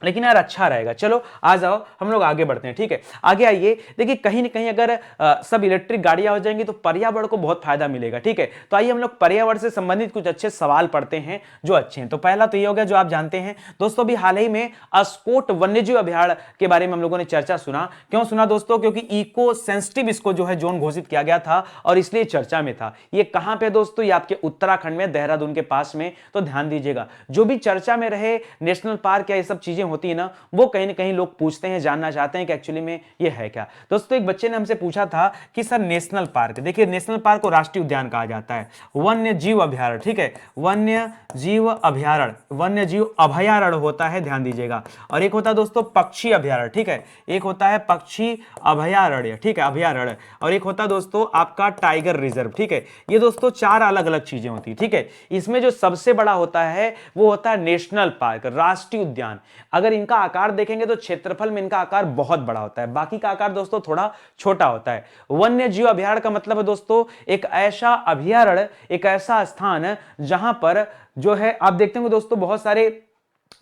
लेकिन यार अच्छा रहेगा। चलो आ जाओ, हम लोग आगे बढ़ते हैं, ठीक है। आगे आइए। देखिए कहीं ना कहीं अगर सब इलेक्ट्रिक गाड़ियां हो जाएंगी तो पर्यावरण को बहुत फायदा मिलेगा, ठीक है। तो आइए हम लोग पर्यावरण से संबंधित कुछ अच्छे सवाल पढ़ते हैं जो अच्छे हैं। तो पहला तो ये हो गया जो आप जानते हैं दोस्तों, अभी हाल ही में अस्कोट वन्यजीव अभयारण्य के बारे में हम लोगों ने चर्चा सुना। क्यों सुना दोस्तों? क्योंकि इको सेंसिटिव इसको जो है जोन घोषित किया गया था और इसलिए चर्चा में था। ये कहां पे दोस्तों? ये आपके उत्तराखंड में, देहरादून के पास में। तो ध्यान दीजिएगा, जो भी चर्चा में रहे नेशनल पार्क या ये सब चीजें होती है ना, वो कहीं ना कहीं लोग पूछते हैं, जानना चाहते हैं कि एक्चुअली में ये है क्या। दोस्तों एक बच्चे ने हमसे पूछा था कि सर नेशनल पार्क, देखिए नेशनल पार्क को राष्ट्रीय उद्यान कहा जाता है, वन्य जीव अभयारण्य, ठीक है, वन्य जीव अभयारण्य, वन्य जीव अभयारण्य होता है, ध्यान दीजिएगा। और एक होता है दोस्तों पक्षी अभयारण्य, ठीक है, एक होता है पक्षी अभयारण्य, ठीक है, अभयारण्य। और एक होता है दोस्तों आपका टाइगर रिजर्व, ठीक है। ये दोस्तों 4 अलग अलग चीजें होती है, ठीक है। इसमें जो सबसे बड़ा होता है वो होता है नेशनल पार्क, राष्ट्रीय उद्यान। अगर इनका आकार देखेंगे तो क्षेत्रफल में इनका आकार बहुत बड़ा होता है, बाकी का आकार दोस्तों थोड़ा छोटा होता है। वन्य जीव अभयारण्य का मतलब है दोस्तों एक ऐसा अभयारण्य, एक ऐसा स्थान जहां पर जो है आप देखते होंगे दोस्तों बहुत सारे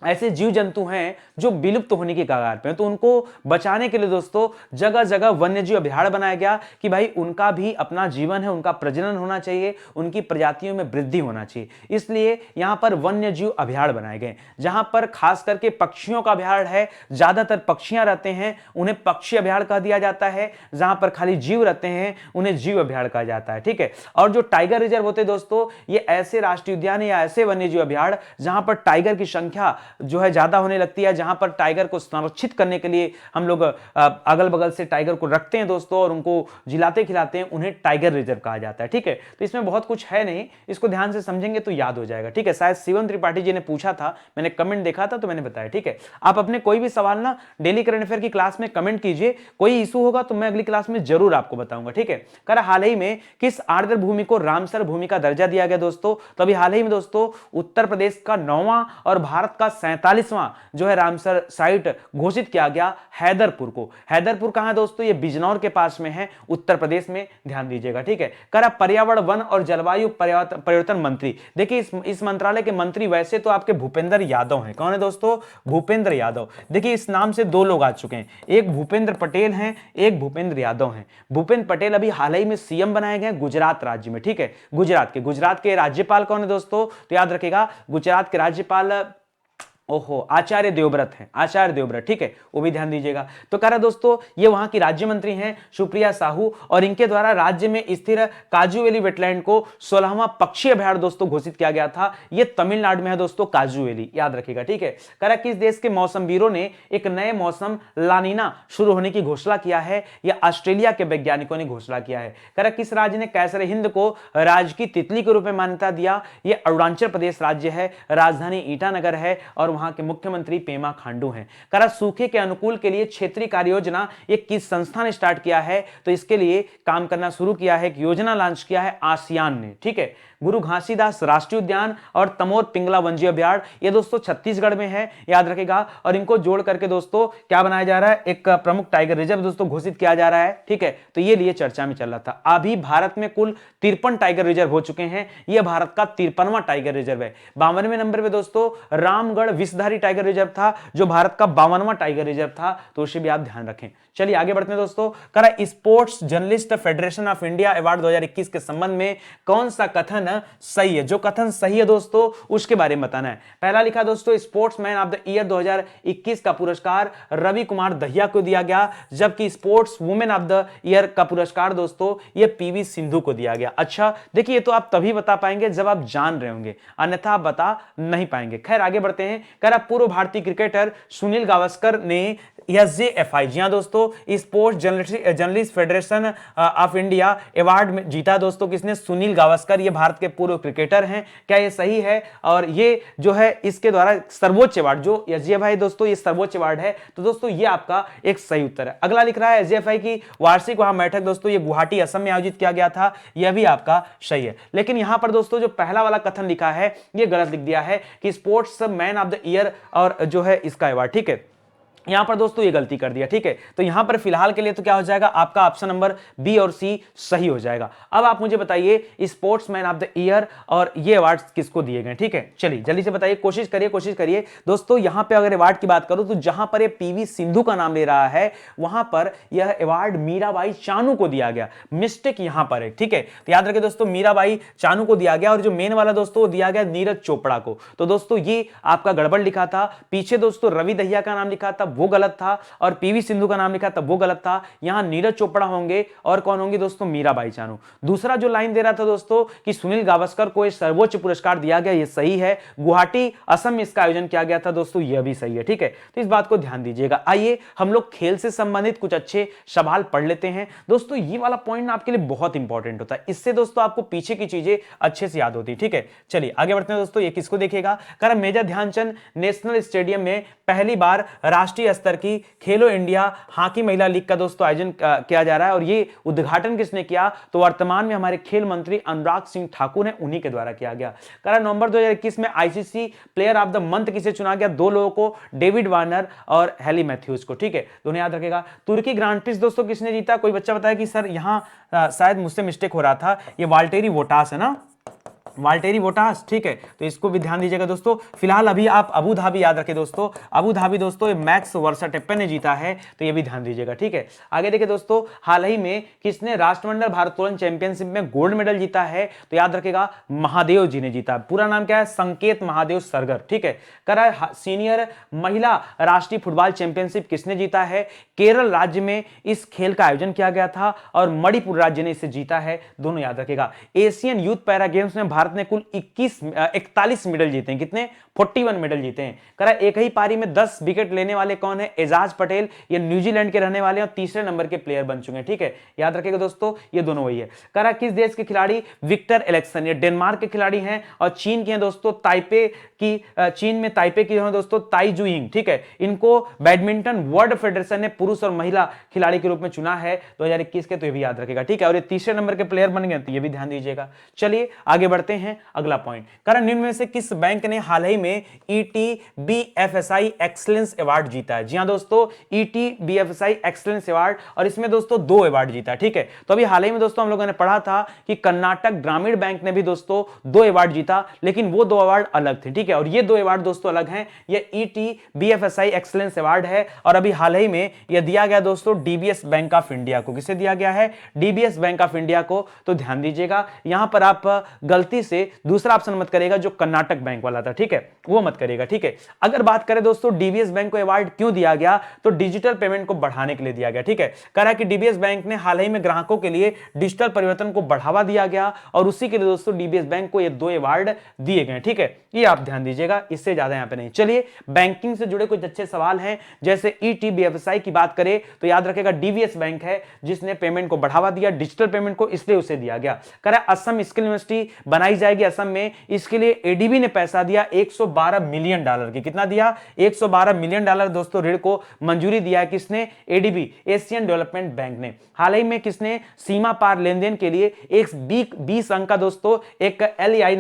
ऐसे जीव जंतु हैं जो विलुप्त होने की कगार पे हैं, तो उनको बचाने के लिए दोस्तों जगह जगह वन्य जीव अभयारण्य बनाया गया कि भाई उनका भी अपना जीवन है, उनका प्रजनन होना चाहिए, उनकी प्रजातियों में वृद्धि होना चाहिए। इसलिए यहां पर वन्य जीव अभयारण्य बनाए गए, जहां पर खास करके पक्षियों का अभयारण्य है, ज्यादातर पक्षियां रहते हैं, उन्हें पक्षी अभयारण्य कहा दिया जाता है। जहां पर खाली जीव रहते हैं उन्हें जीव अभयारण्य कहा जाता है, ठीक है। और जो टाइगर रिजर्व होते हैं दोस्तों, ये ऐसे राष्ट्रीय उद्यान या ऐसे वन्य जीव अभयारण्य जहां पर टाइगर की संख्या जो है ज्यादा होने लगती है, जहां पर टाइगर को संरक्षित करने के लिए हम लोग अगल बगल से टाइगर को रखते हैं दोस्तों और उनको जिलाते खिलाते हैं, उन्हें टाइगर रिजर्व कहा जाता है, ठीक है। तो इसमें बहुत कुछ है नहीं, इसको ध्यान से समझेंगे तो याद हो जाएगा, ठीक है। शायद शिवम त्रिपाठी जी ने पूछा था, मैंने कमेंट देखा था तो मैंने बताया, ठीक है। आप अपने कोई भी सवाल ना डेली करंट अफेयर की क्लास में कमेंट कीजिए, कोई इशू होगा तो मैं अगली क्लास में जरूर आपको बताऊंगा, ठीक है। कर हाल ही में किस आर्द्र भूमि को रामसर भूमि का दर्जा दिया गया दोस्तों? तो अभी हाल ही में दोस्तों उत्तर प्रदेश का 9वां और भारत का 47वां जो है रामसर साइट घोषित किया गया हैदरपुर को। हैदरपुर कहां है दोस्तों? ये बिजनौर के पास में है, उत्तर प्रदेश में, ध्यान दीजिएगा, ठीक है। करा पर्यावरण वन और जलवायु परिवर्तन मंत्री, देखिए इस मंत्रालय के मंत्री वैसे तो आपके भूपेंद्र यादव हैं। कौन है दोस्तों? भूपेंद्र यादव। देखिए इस नाम से दो लोग आ चुके हैं, एक भूपेंद्र पटेल हैं, एक भूपेंद्र यादव हैं। भूपेंद्र पटेल अभी हाल ही में सीएम बनाए गए गुजरात राज्य में, ठीक है। गुजरात के राज्यपाल कौन है दोस्तों? तो याद रखिएगा गुजरात के राज्यपाल आचार्य देवव्रत हैं, आचार्य देवव्रत, ठीक है, वो भी ध्यान दीजिएगा। तो कह रहा दोस्तों ये वहां की राज्य मंत्री हैं सुप्रिया साहू, और इनके द्वारा राज्य में स्थिर काजू वैली वेटलैंड को 16वां पक्षी अभयारण्य दोस्तों घोषित किया गया था। ये तमिलनाडु में है दोस्तों, काजू वैली, याद रखिएगा, ठीक है। कह रहा किस देश के मौसमवीरों ने एक नए मौसम लानीना शुरू होने की घोषणा किया है? या ऑस्ट्रेलिया के वैज्ञानिकों ने घोषणा किया है। कह रहा किस राज्य ने कैसर हिंद को राज्य की तितली के रूप में मान्यता दिया? ये अरुणाचल प्रदेश राज्य है, राजधानी ईटानगर है और वहां के मुख्यमंत्री पेमा खांडू हैं। करा सूखे के अनुकूल के लिए क्षेत्रीय कार्य योजना ये किस संस्था ने स्टार्ट किया है? तो इसके लिए काम करना शुरू किया है, एक योजना लॉन्च किया है आसियान ने, ठीक है। गुरु घासीदास राष्ट्रीय उद्यान और तमोर पिंगला वन्यजीव अभयारण्य ये दोस्तों छत्तीसगढ़ में है, याद रखेगा। और इनको जोड़ करके दोस्तों क्या बनाया जा रहा है? एक प्रमुख टाइगर रिजर्व दोस्तों घोषित किया जा रहा है, ठीक है। तो ये लिए चर्चा में चल रहा था। अभी भारत में कुल 53 टाइगर रिजर्व हो चुके हैं, यह भारत का 53वां टाइगर रिजर्व है। 52वें नंबर पे दोस्तों रामगढ़ विषधारी टाइगर रिजर्व था, जो भारत का 52वां टाइगर रिजर्व था, तो उसे भी आप ध्यान रखें। चलिए आगे बढ़ते हैं दोस्तों। करा sports journalist federation of India award 2021 के संबंध में कौन सा कथन सही है? जो कथन सही है दोस्तों उसके बारे में बताना है। पहला लिखा दोस्तों स्पोर्ट्समैन ऑफ द ईयर 2021 का पुरस्कार रवि कुमार दहिया को दिया गया, जबकि sports women of the year का पुरस्कार दोस्तों ये पीवी सिंधु को दिया गया। अच्छा देखिए ये तो आप तभी बता पाएंगे जब आप जान रहे होंगे, अन्यथा आप बता नहीं पाएंगे। खैर आगे बढ़ते हैं। कह रहा पूर्व भारतीय क्रिकेटर सुनील गावस्कर ने SJFI, जी हाँ दोस्तों, sports journalist federation of India award में जीता दोस्तों। किसने? सुनील गावस्कर, ये भारत के पूर्व क्रिकेटर हैं। क्या ये सही है? और ये जो है इसके द्वारा सर्वोच्च अवार्ड, जो SJFI दोस्तों ये सर्वोच्च अवार्ड है, तो दोस्तों ये आपका एक सही उत्तर है। अगला लिख रहा है SJFI की वार्षिक वहां बैठक दोस्तों ये गुवाहाटी असम में आयोजित किया गया था, यह भी आपका सही है। लेकिन यहां पर दोस्तों जो पहला वाला कथन लिखा है ये गलत लिख दिया है कि sports man of the year और जो है इसका अवार्ड, ठीक है, यहां पर दोस्तों ये गलती कर दिया, ठीक है। तो यहां पर फिलहाल के लिए तो क्या हो जाएगा आपका ऑप्शन नंबर बी और सी सही हो जाएगा। अब आप मुझे बताइए स्पोर्ट्समैन ऑफ द ईयर और ये अवार्ड किसको दिए गए, ठीक है। चलिए जल्दी से बताइए, कोशिश करिए दोस्तों। यहां पे अगर अवार्ड की बात करूं तो जहां पर ये पीवी सिंधु का नाम ले रहा है वहां पर यह अवार्ड मीराबाई चानू को दिया गया। मिस्टेक यहां पर है, ठीक है। तो याद रखिए दोस्तों मीराबाई चानू को दिया गया, और जो मेन वाला दोस्तों वो दिया गया नीरज चोपड़ा को। तो दोस्तों ये आपका गड़बड़ लिखा था, पीछे दोस्तों रवि दहिया का नाम लिखा था वो गलत था, और पीवी सिंधु का नाम लिखा था वो गलत था। यहां नीरज चोपड़ा होंगे और कौन होंगे दोस्तों? मीराबाई चानू। दूसरा जो लाइन दे रहा था दोस्तों कि सुनील गावस्कर को सर्वोच्च पुरस्कार दिया गया, ये सही है। गुवाहाटी असम में इसका आयोजन किया गया था दोस्तों, यह भी सही है, ठीक है। तो इस बात को ध्यान दीजिएगा। आइए हम लोग खेल से संबंधित कुछ अच्छे सवाल पढ़ लेते हैं दोस्तों। ये वाला पॉइंट आपके लिए बहुत इंपॉर्टेंट होता है, इससे दोस्तों आपको पीछे की चीजें अच्छे से याद होती है, ठीक है। चलिए आगे बढ़ते हैं दोस्तों। ये किसको देखिएगा? कारण मेजर ध्यानचंद नेशनल स्टेडियम में पहली बार राष्ट्रीय स्तर की खेलो इंडिया हॉकी महिला लीग का दोस्तों आयोजन किया जा रहा है, और ये उद्घाटन किसने किया? तो वर्तमान में हमारे खेल मंत्री अनुराग सिंह ठाकुर ने, उन्हीं के द्वारा किया गया। कारण नवंबर 2021 में ICC player of the month किसे चुना गया? दो लोगों को, डेविड वार्नर और हेली मैथ्यूज को, ठीक है, दोनों याद रखेगा। तुर्की ग्रांड प्रिक्स दोस्तों किसने जीता? कोई बच्चा बताया कि सर यहां शायद मुझसे मिस्टेक हो रहा था, ये वाल्टेरी वोटास है ना, वाल्टेरी बोटास, ठीक है, तो इसको भी ध्यान दीजिएगा दोस्तों। फिलहाल अभी आप अबू धाबी याद रखें दोस्तों, अबू धाबी दोस्तों मैक्स वर्सटैपेन ने जीता है, तो ये भी ध्यान दीजिएगा, ठीक है। आगे देखिए दोस्तों, हाल ही में किसने राष्ट्रमंडल भारोत्तोलन चैंपियनशिप में गोल्ड मेडल जीता है, तो याद रखेगा महादेव जी ने जीता। पूरा नाम क्या है, संकेत महादेव सरगर, ठीक है। करा सीनियर महिला राष्ट्रीय फुटबॉल चैंपियनशिप किसने जीता है, केरल राज्य में इस खेल का आयोजन किया गया था और मणिपुर राज्य ने इसे जीता है, दोनों याद रखेगा। एशियन यूथ पैरा गेम्स में भारत ने कुल 41 मेडल जीते हैं, कितने, 41 मेडल जीते हैं। करा एक ही पारी में 10 विकेट लेने वाले कौन है, एजाज पटेल, ये न्यूजीलैंड के रहने वाले और तीसरे नंबर के प्लेयर बन चुके हैं, ठीक है, याद रखिएगा दोस्तों, ये दोनों वही है। करा किस देश के खिलाड़ी विक्टर एलेक्सन, ये डेनमार्क के खिलाड़ी हैं और चीन के हैं दोस्तों, ताइपे की, चीन में ताइपे की हैं दोस्तों ताई जुइंग, ठीक है। इनको बैडमिंटन वर्ल्ड फेडरेशन ने पुरुष और महिला खिलाड़ी के रूप में चुना है 2021 के, तो ये भी याद रखेगा, ठीक है। और ये तीसरे नंबर के प्लेयर बन गए, तो ये भी ध्यान दीजिएगा। चलिए आगे बढ़ते हैं, अगला पॉइंट, कारण निम्न में से किस बैंक ने हाल ही में ET-BFSI एक्सीलेंस अवार्ड जीता है। जी हां दोस्तों, ET-BFSI एक्सीलेंस अवार्ड, और इसमें दोस्तों 2 अवार्ड जीता है, ठीक है। तो अभी हाल ही में दोस्तों हम लोगों ने पढ़ा था कि कर्नाटक ग्रामीण बैंक ने भी दोस्तों 2 अवार्ड जीता, लेकिन वो 2 अवार्ड अलग थे, ठीक है। और ये 2 अवार्ड दोस्तों अलग हैं, ये ET-BFSI एक्सीलेंस अवार्ड है और अभी हाल ही में यह दिया गया दोस्तों DBS बैंक ऑफ इंडिया को। किसे दिया गया है, DBS बैंक ऑफ इंडिया को। तो ध्यान दीजिएगा, यहां पर आप गलती से दूसरा ऑप्शन मत करिएगा जो कर्नाटक बैंक वाला था, ठीक है, वो मत करिएगा, ठीक है। अगर बात करें दोस्तों DBS बैंक को अवार्ड क्यों दिया गया, तो डिजिटल पेमेंट को बढ़ाने के लिए दिया गया, ठीक है। कह रहा है कि DBS बैंक ने हाल ही में ग्राहकों के लिए डिजिटल परिवर्तन को बढ़ावा दिया गया और उसी के लिए दोस्तों DBS बैंक को ये 2 अवार्ड दिए गए, ठीक है, ये आप ध्यान दीजिएगा, इससे ज्यादा यहां पे नहीं। चलिए बैंकिंग से जुड़े कुछ अच्छे सवाल हैं, जैसे ET-BFSI की बात करें तो याद रखेगा DBS बैंक है जिसने पेमेंट को बढ़ावा दिया, डिजिटल पेमेंट को, इसलिए उसे दिया गया। कह रहा है असम स्किल यूनिवर्सिटी बनाई जाएगी असम में, इसके लिए ADB ने पैसा दिया $112 मिलियन की, कितना दिया, $112 मिलियन दोस्तों ऋण को मंजूरी दिया है, किसने, ADB, एशियन डेवलपमेंट बैंक ने। हाल ही में किसने सीमा पार लेन देन के लिए एक 20 अंक का दोस्तों एक LEI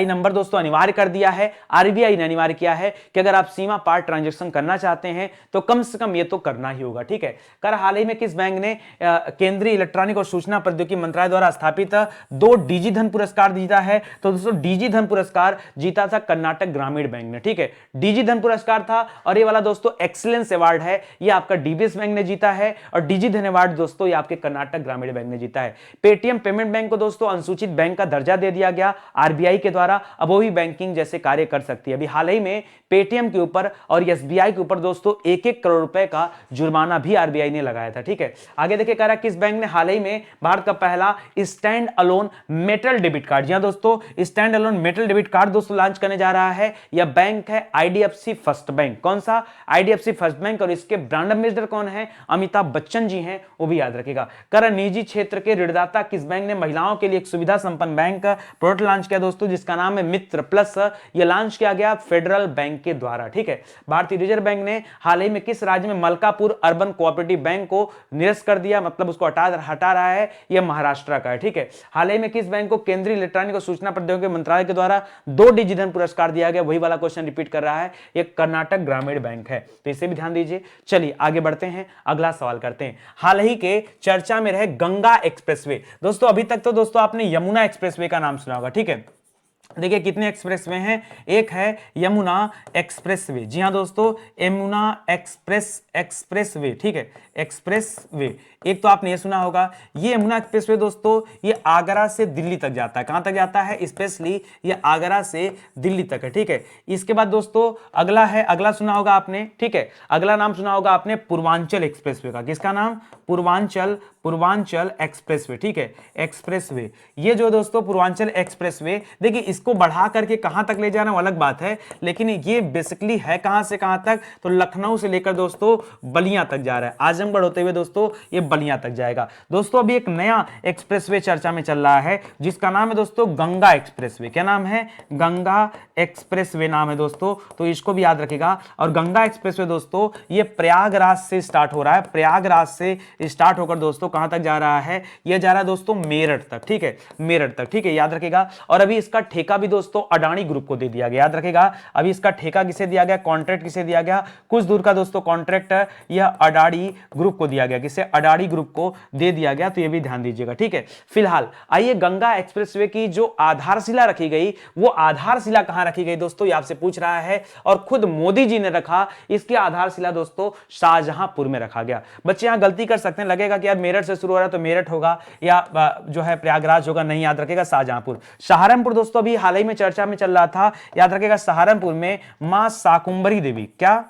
नंबर दोस्तों अनिवार्य कर दिया है, RBI ने अनिवार्य किया है कि अगर आप सीमा पार ट्रांजैक्शन करना चाहते हैं तो कम से कम ये तो करना ही होगा, ठीक है। कर हाल ही में किस बैंक ने केंद्रीय इलेक्ट्रॉनिक और सूचना प्रौद्योगिकी मंत्रालय द्वारा स्थापित 2 डिजी धन पुरस्कार जीता है, तो दोस्तों डिजी धन पुरस्कार जीता था कर्नाटक ग्रामीण बैंक ने, ठीक है, डिजी धन पुरस्कार था। और ये वाला दोस्तों एक्सीलेंस अवार्ड है, ये आपका DBS बैंक ने जीता है, और डिजी धन अवार्ड दोस्तों ये आपके कर्नाटक ग्रामीण बैंक ने जीता है। पेटीएम पेमेंट बैंक को दोस्तों अनुसूचित बैंक का दर्जा दे दिया गया RBI के द्वारा, अब वो भी बैंकिंग जैसे कार्य कर सकती है। अभी हाल ही में पेटीएम के ऊपर और SBI के ऊपर दोस्तों 1-1 करोड़ रुपए का जुर्माना भी RBI ने लगाया था, ठीक है। आगे देखिए कह रहा है किस बैंक ने हाल ही में भारत का पहला standalone metal debit card, जी हां दोस्तों standalone metal debit card दोस्तों लॉन्च करने जा रहा है। यह बैंक है IDFC फर्स्ट बैंक, कौन सा, IDFC फर्स्ट बैंक, और इसके ब्रांड एम्बेसडर कौन है, अमिताभ बच्चन जी हैं, वो भी याद रखिएगा। कर निजी क्षेत्र के ऋणदाता किस बैंक ने महिलाओं के लिए एक सुविधा संपन्न बैंक प्रोडक्ट लॉन्च किया दोस्तों, जिसका नाम है मित्र प्लस। यह लॉन्च किया गया फेडरल बैंक के द्वारा, ठीक है। भारतीय रिजर्व बैंक ने हाल ही में किस राज्य में मलकापुर अर्बन कोऑपरेटिव बैंक को निरस्त कर दिया, मतलब उसको हटा रहा है, यह महाराष्ट्र का है, ठीक है। हाल ही में किस बैंक को केंद्रीय इलेक्ट्रॉनिक और सूचना प्रौद्योगिकी मंत्रालय के द्वारा 2 डिजी धन पुरस्कार दिया गया, वही वाला क्वेश्चन रिपीट कर रहा है, यह कर्नाटक ग्रामीण बैंक है, तो इसे भी ध्यान दीजिए। चलिए आगे बढ़ते हैं, अगला सवाल करते हैं। हाल ही के चर्चा में रहे गंगा एक्सप्रेसवे, दोस्तों अभी तक तो दोस्तों आपने यमुना एक्सप्रेसवे का नाम सुना होगा, ठीक है। देखिए कितने एक्सप्रेसवे हैं, एक है यमुना एक्सप्रेसवे, जी हां दोस्तों यमुना एक्सप्रेसवे, ठीक है, एक्सप्रेसवे। एक तो आपने ये सुना होगा, ये यमुना एक्सप्रेसवे दोस्तों ये आगरा से दिल्ली तक जाता है, कहां तक जाता है, स्पेशली ये आगरा से दिल्ली तक है, ठीक है। इसके बाद दोस्तों अगला है, अगला सुना होगा आपने, ठीक है, अगला नाम सुना होगा आपने पूर्वांचल एक्सप्रेसवे का, किसका नाम, पूर्वांचल एक्सप्रेसवे, ठीक है, एक्सप्रेसवे। ये जो दोस्तों पूर्वांचल एक्सप्रेसवे, देखिए इसको बढ़ा करके कहां तक ले जाना वो अलग बात है, लेकिन ये बेसिकली है कहां से कहां तक, तो लखनऊ से लेकर दोस्तों बलिया तक जा रहा है, आजमगढ़ होते हुए दोस्तों ये बलिया तक जाएगा। दोस्तों अभी एक नया एक्सप्रेसवे चर्चा में चल रहा है जिसका नाम है दोस्तों गंगा एक्सप्रेसवे, क्या नाम है, गंगा एक्सप्रेसवे नाम है दोस्तों, तो इसको भी याद रखिएगा। और गंगा एक्सप्रेसवे दोस्तों ये प्रयागराज से स्टार्ट हो रहा है, प्रयागराज से स्टार्ट होकर दोस्तों कहां तक जा रहा है, यह जा रहा है दोस्तों मेरठ तक, ठीक है, मेरठ तक, ठीक है, याद रखेगा। और अभी इसका ठेका भी दोस्तों अडानी ग्रुप को दे दिया गया, याद रखेगा। अभी इसका ठेका किसे दिया गया, कॉन्ट्रैक्ट किसे दिया गया, कुछ दूर का दोस्तों कॉन्ट्रैक्ट यह अडानी ग्रुप को दिया गया, किसे, अडानी ग्रुप को दे दिया गया, तो यह भी ध्यान दीजिएगा, ठीक है। फिलहाल आइए गंगा एक्सप्रेसवे की जो आधारशिला रखी गई, वो आधारशिला कहां रखी गई दोस्तों, ये आपसे पूछ रहा है, और खुद मोदी जी ने रखा। इसकी आधारशिला दोस्तों शाहजहांपुर में रखा गया। बच्चे यहां गलती कर सकते हैं, लगेगा कि यार मेरठ से शुरू हो रहा है तो मेरठ होगा या जो है प्रयागराज होगा, नहीं, याद रखेगा शाहजहांपुर। सहारनपुर दोस्तों अभी हाल ही में चर्चा में चल रहा था, याद रखेगा सहारनपुर में मां शाकुंभरी देवी, क्या,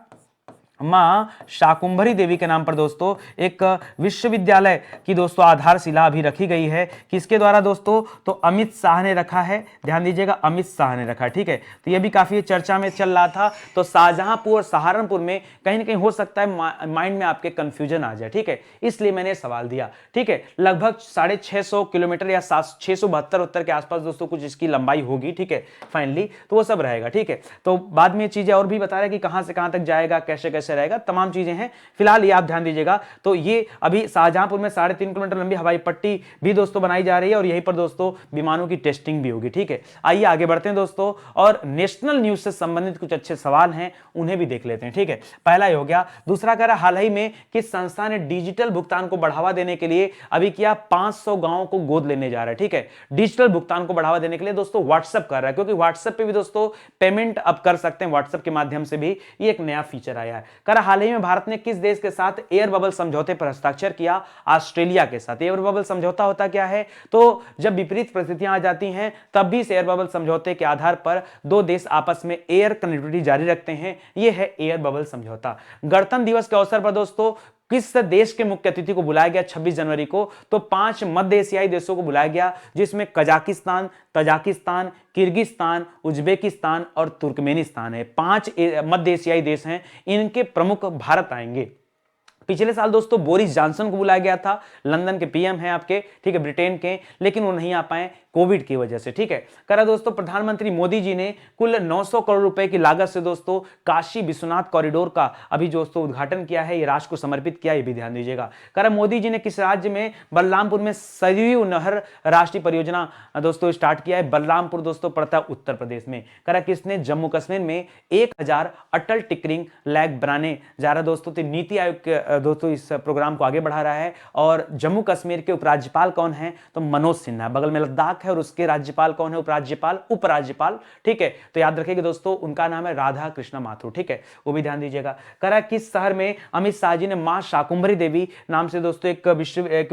मां शाकुंभरी देवी के नाम पर दोस्तों एक विश्वविद्यालय की दोस्तों आधारशिला अभी रखी गई है। किसके द्वारा दोस्तों, तो अमित शाह ने रखा है, ध्यान दीजिएगा, अमित शाह ने रखा, ठीक है। तो यह भी काफी चर्चा में चल रहा था। तो शाहजहांपुर और सहारनपुर में कहीं ना कहीं हो सकता है माइंड में आपके कंफ्यूजन आ जाए, ठीक है, इसलिए मैंने सवाल दिया, ठीक है। लगभग 650 किलोमीटर या 672 के आसपास दोस्तों कुछ इसकी लंबाई होगी, ठीक है, फाइनली, तो वो सब रहेगा, ठीक है। तो बाद में चीजें और भी बता रहे हैं कि कहां से कहां तक जाएगा, कैसे कैसे रहेगा, तमाम चीजें हैं। फिलहाल ये आप ध्यान दीजिएगा। तो ये अभी शाहजहांपुर में 3.5 किलोमीटर लंबी हवाई पट्टी भी दोस्तों बनाई जा रही है और यहीं पर दोस्तों विमानों की टेस्टिंग भी होगी, ठीक है। आइए आगे बढ़ते हैं दोस्तों, और नेशनल न्यूज से संबंधित कुछ अच्छे सवाल हैं, उन्हें भी देख लेते हैं, ठीक है। पहला ही हो गया। दूसरा कह रहा हाल ही में किस संस्था ने डिजिटल भुगतान को बढ़ावा देने के लिए अभी किया 500 गांवों को गोद लेने जा रहा है, ठीक है। डिजिटल भुगतान को बढ़ावा देने के लिए दोस्तों व्हाट्सएप कर रहा है, क्योंकि व्हाट्सएप पे भी दोस्तों पेमेंट अब कर सकते हैं, व्हाट्सएप के माध्यम से भी, ये एक नया फीचर आया है। हाल ही में भारत ने किस देश के साथ एयर बबल समझौते पर हस्ताक्षर किया, ऑस्ट्रेलिया के साथ। एयर बबल समझौता होता क्या है, तो जब विपरीत परिस्थितियां आ जाती हैं तब भी इस एयर बबल समझौते के आधार पर दो देश आपस में एयर कनेक्टिविटी जारी रखते हैं, यह है एयर बबल समझौता। गणतंत्र दिवस के अवसर पर दोस्तों किस देश के मुख्य अतिथि को बुलाया गया 26 जनवरी को, तो 5 मध्य एशियाई देशों को बुलाया गया, जिसमें कजाकिस्तान, तजाकिस्तान, किर्गिस्तान, उज्बेकिस्तान और तुर्कमेनिस्तान है। 5 मध्य एशियाई देश हैं, इनके प्रमुख भारत आएंगे। पिछले साल दोस्तों बोरिस जॉनसन को बुलाया गया था, लंदन के पीएम हैं आपके, ठीक है, ब्रिटेन के, लेकिन वो नहीं आ पाए कोविड की वजह से, ठीक है। करा दोस्तों प्रधानमंत्री मोदी जी ने कुल 900 करोड़ रुपए की लागत से दोस्तों काशी विश्वनाथ कॉरिडोर का अभी दोस्तों उद्घाटन किया है, ये राष्ट्र को समर्पित किया, ये भी ध्यान दीजिएगा। करा मोदी जी ने किस राज्य में बलरामपुर में सरयू नहर राष्ट्रीय परियोजना दोस्तों स्टार्ट किया है, बलरामपुर दोस्तों पड़ता है उत्तर प्रदेश में। करा किसने, जम्मू कश्मीर में 1000 अटल टिकरिंग लैब बनाने जा रहा दोस्तों। तो नीति आयोग के दोस्तों इस प्रोग्राम को आगे बढ़ा रहा है। और जम्मू कश्मीर के उपराज्यपाल कौन है, तो मनोज सिन्हा, बगल में लद्दाख है, और उसके राज्यपाल कौन है, उपराज्यपाल, ठीक है। तो याद रखिएगा दोस्तों उनका नाम है राधा कृष्ण माथुर, ठीक है, वो भी ध्यान दीजिएगा। करा किस शहर में अमित शाह जी ने मां शाकुंभरी देवी नाम से दोस्तों एक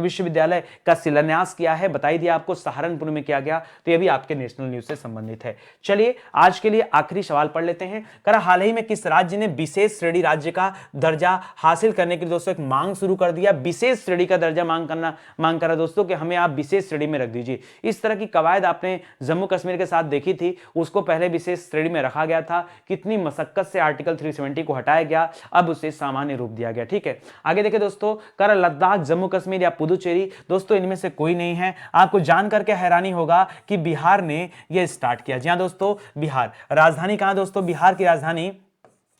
विश्वविद्यालय का शिलान्यास किया है, बताई दिया आपको, सहारनपुर में किया गया। तो ये भी आपके नेशनल न्यूज से संबंधित है। चलिए आज के लिए आखिरी सवाल पढ़ लेते हैं। करा हाल ही में किस राज्य ने विशेष श्रेणी राज्य का दर्जा हासिल करने के लिए दोस्तों एक मांग शुरू कर दिया, विशेष श्रेणी का दर्जा मांग करा दोस्तों कि हमें आप विशेष श्रेणी में रख दीजिए। इस तरह की कवायद आपने जम्मू कश्मीर के साथ देखी थी, उसको पहले विशेष श्रेणी में रखा गया था, कितनी मशक्कत से आर्टिकल 370 को हटाया गया, अब उसे सामान्य रूप दिया गया, ठीक है। आगे देखिए दोस्तों, कर लद्दाख, जम्मू कश्मीर या पुदुचेरी, दोस्तों इनमें से कोई नहीं है। आपको जान करके हैरानी होगा कि बिहार ने यह स्टार्ट किया। जी हां दोस्तों, बिहार। राजधानी कहां दोस्तों, बिहार की राजधानी,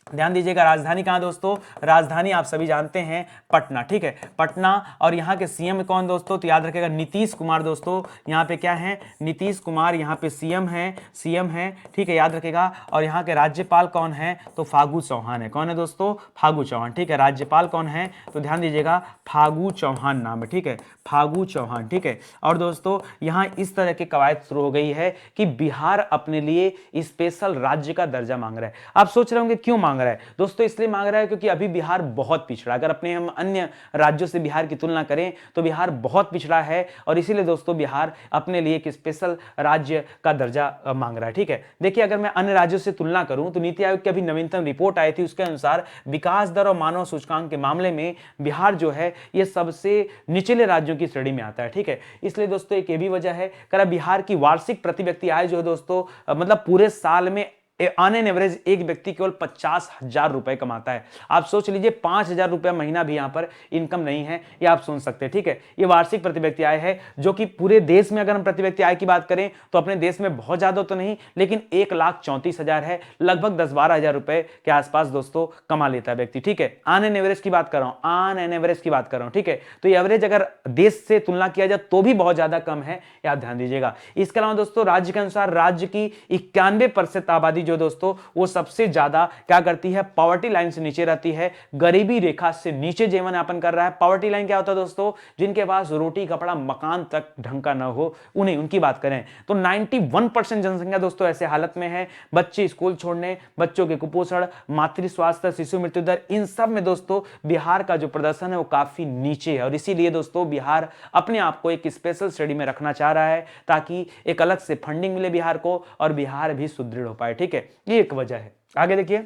ध्यान दीजिएगा, राजधानी कहां दोस्तों, राजधानी आप सभी जानते हैं पटना, ठीक है, पटना। और यहां के सीएम कौन दोस्तों, तो याद रखिएगा नीतीश कुमार दोस्तों, यहां पे क्या है, नीतीश कुमार यहां पे सीएम है, ठीक है, याद रखिएगा। और यहां के राज्यपाल कौन है, तो फागू चौहान है। कौन है दोस्तों, फागू चौहान, ठीक है। राज्यपाल कौन है, तो ध्यान दीजिएगा, फागू चौहान नाम है, ठीक है, फागू चौहान, ठीक है। और दोस्तों यहां इस तरह की कवायद शुरू हो गई है कि बिहार अपने लिए स्पेशल राज्य का दर्जा मांग रहा है। आप सोच रहे होंगे क्यों मांग रहा है दोस्तों, इसलिए मांग रहा है क्योंकि अभी बिहार बहुत पिछड़ा, अगर अपने हम अन्य राज्यों से बिहार की तुलना करें तो बिहार बहुत पिछड़ा है, और इसीलिए दोस्तों बिहार अपने लिए एक स्पेशल राज्य का दर्जा मांग रहा है, ठीक है। देखिए अगर मैं अन्य राज्यों से तुलना करूं तो नीति आयोग की अभी नवीनतम रिपोर्ट आई थी, उसके अनुसार विकास दर और मानव सूचकांक के मामले में बिहार जो है ये सबसे निचले राज्यों की श्रेणी में आता है, ठीक है। इसलिए दोस्तों एक ये भी वजह है, बिहार की वार्षिक प्रति व्यक्ति आय जो है दोस्तों मतलब पूरे साल में ऑन एन एवरेज एक व्यक्ति केवल 50,000 रुपए कमाता है। आप सोच लीजिए 5,000 रुपया महीना भी यहां पर इनकम नहीं है, ये आप सुन सकते हैं। ठीक है, ये वार्षिक प्रति व्यक्ति आय है, जो कि पूरे देश में अगर हम प्रति व्यक्ति आय की बात करें तो अपने देश में बहुत ज्यादा तो नहीं, लेकिन 1,34,000 है, लगभग 10-12 हजार रुपए के आसपास दोस्तों कमा लेता है व्यक्ति। ठीक है, ऑन एन एवरेज की बात कर रहा हूं, ऑन एन एवरेज की बात कर रहा हूं। ठीक है, तो ये एवरेज अगर देश से तुलना किया जाए तो भी बहुत ज्यादा कम है, या ध्यान दीजिएगा। इसके अलावा दोस्तों राज्य के अनुसार राज्य की 91% आबादी जो दोस्तों वो सबसे ज्यादा क्या करती है, पॉवर्टी लाइन से नीचे रहती है, गरीबी रेखा से नीचे जीवन यापन कर रहा है। पॉवर्टी लाइन क्या होता है दोस्तों, जिनके पास रोटी कपड़ा मकान तक ढंग का ना हो, उन्हें उनकी बात करें तो 91% जनसंख्या दोस्तों ऐसे हालत में है। बच्चे स्कूल छोड़ने, बच्चों के कुपोषण, मातृ स्वास्थ्य, शिशु मृत्यु दर, इन सब में दोस्तों बिहार का जो प्रदर्शन है वो काफी नीचे है, और इसीलिए दोस्तों बिहार अपने आप को एक स्पेशल स्टडी में रखना चाह रहा है ताकि एक अलग से फंडिंग मिले बिहार को और बिहार भी सुदृढ़ हो पाए। ठीक है, ये एक वजह है। आगे देखिए,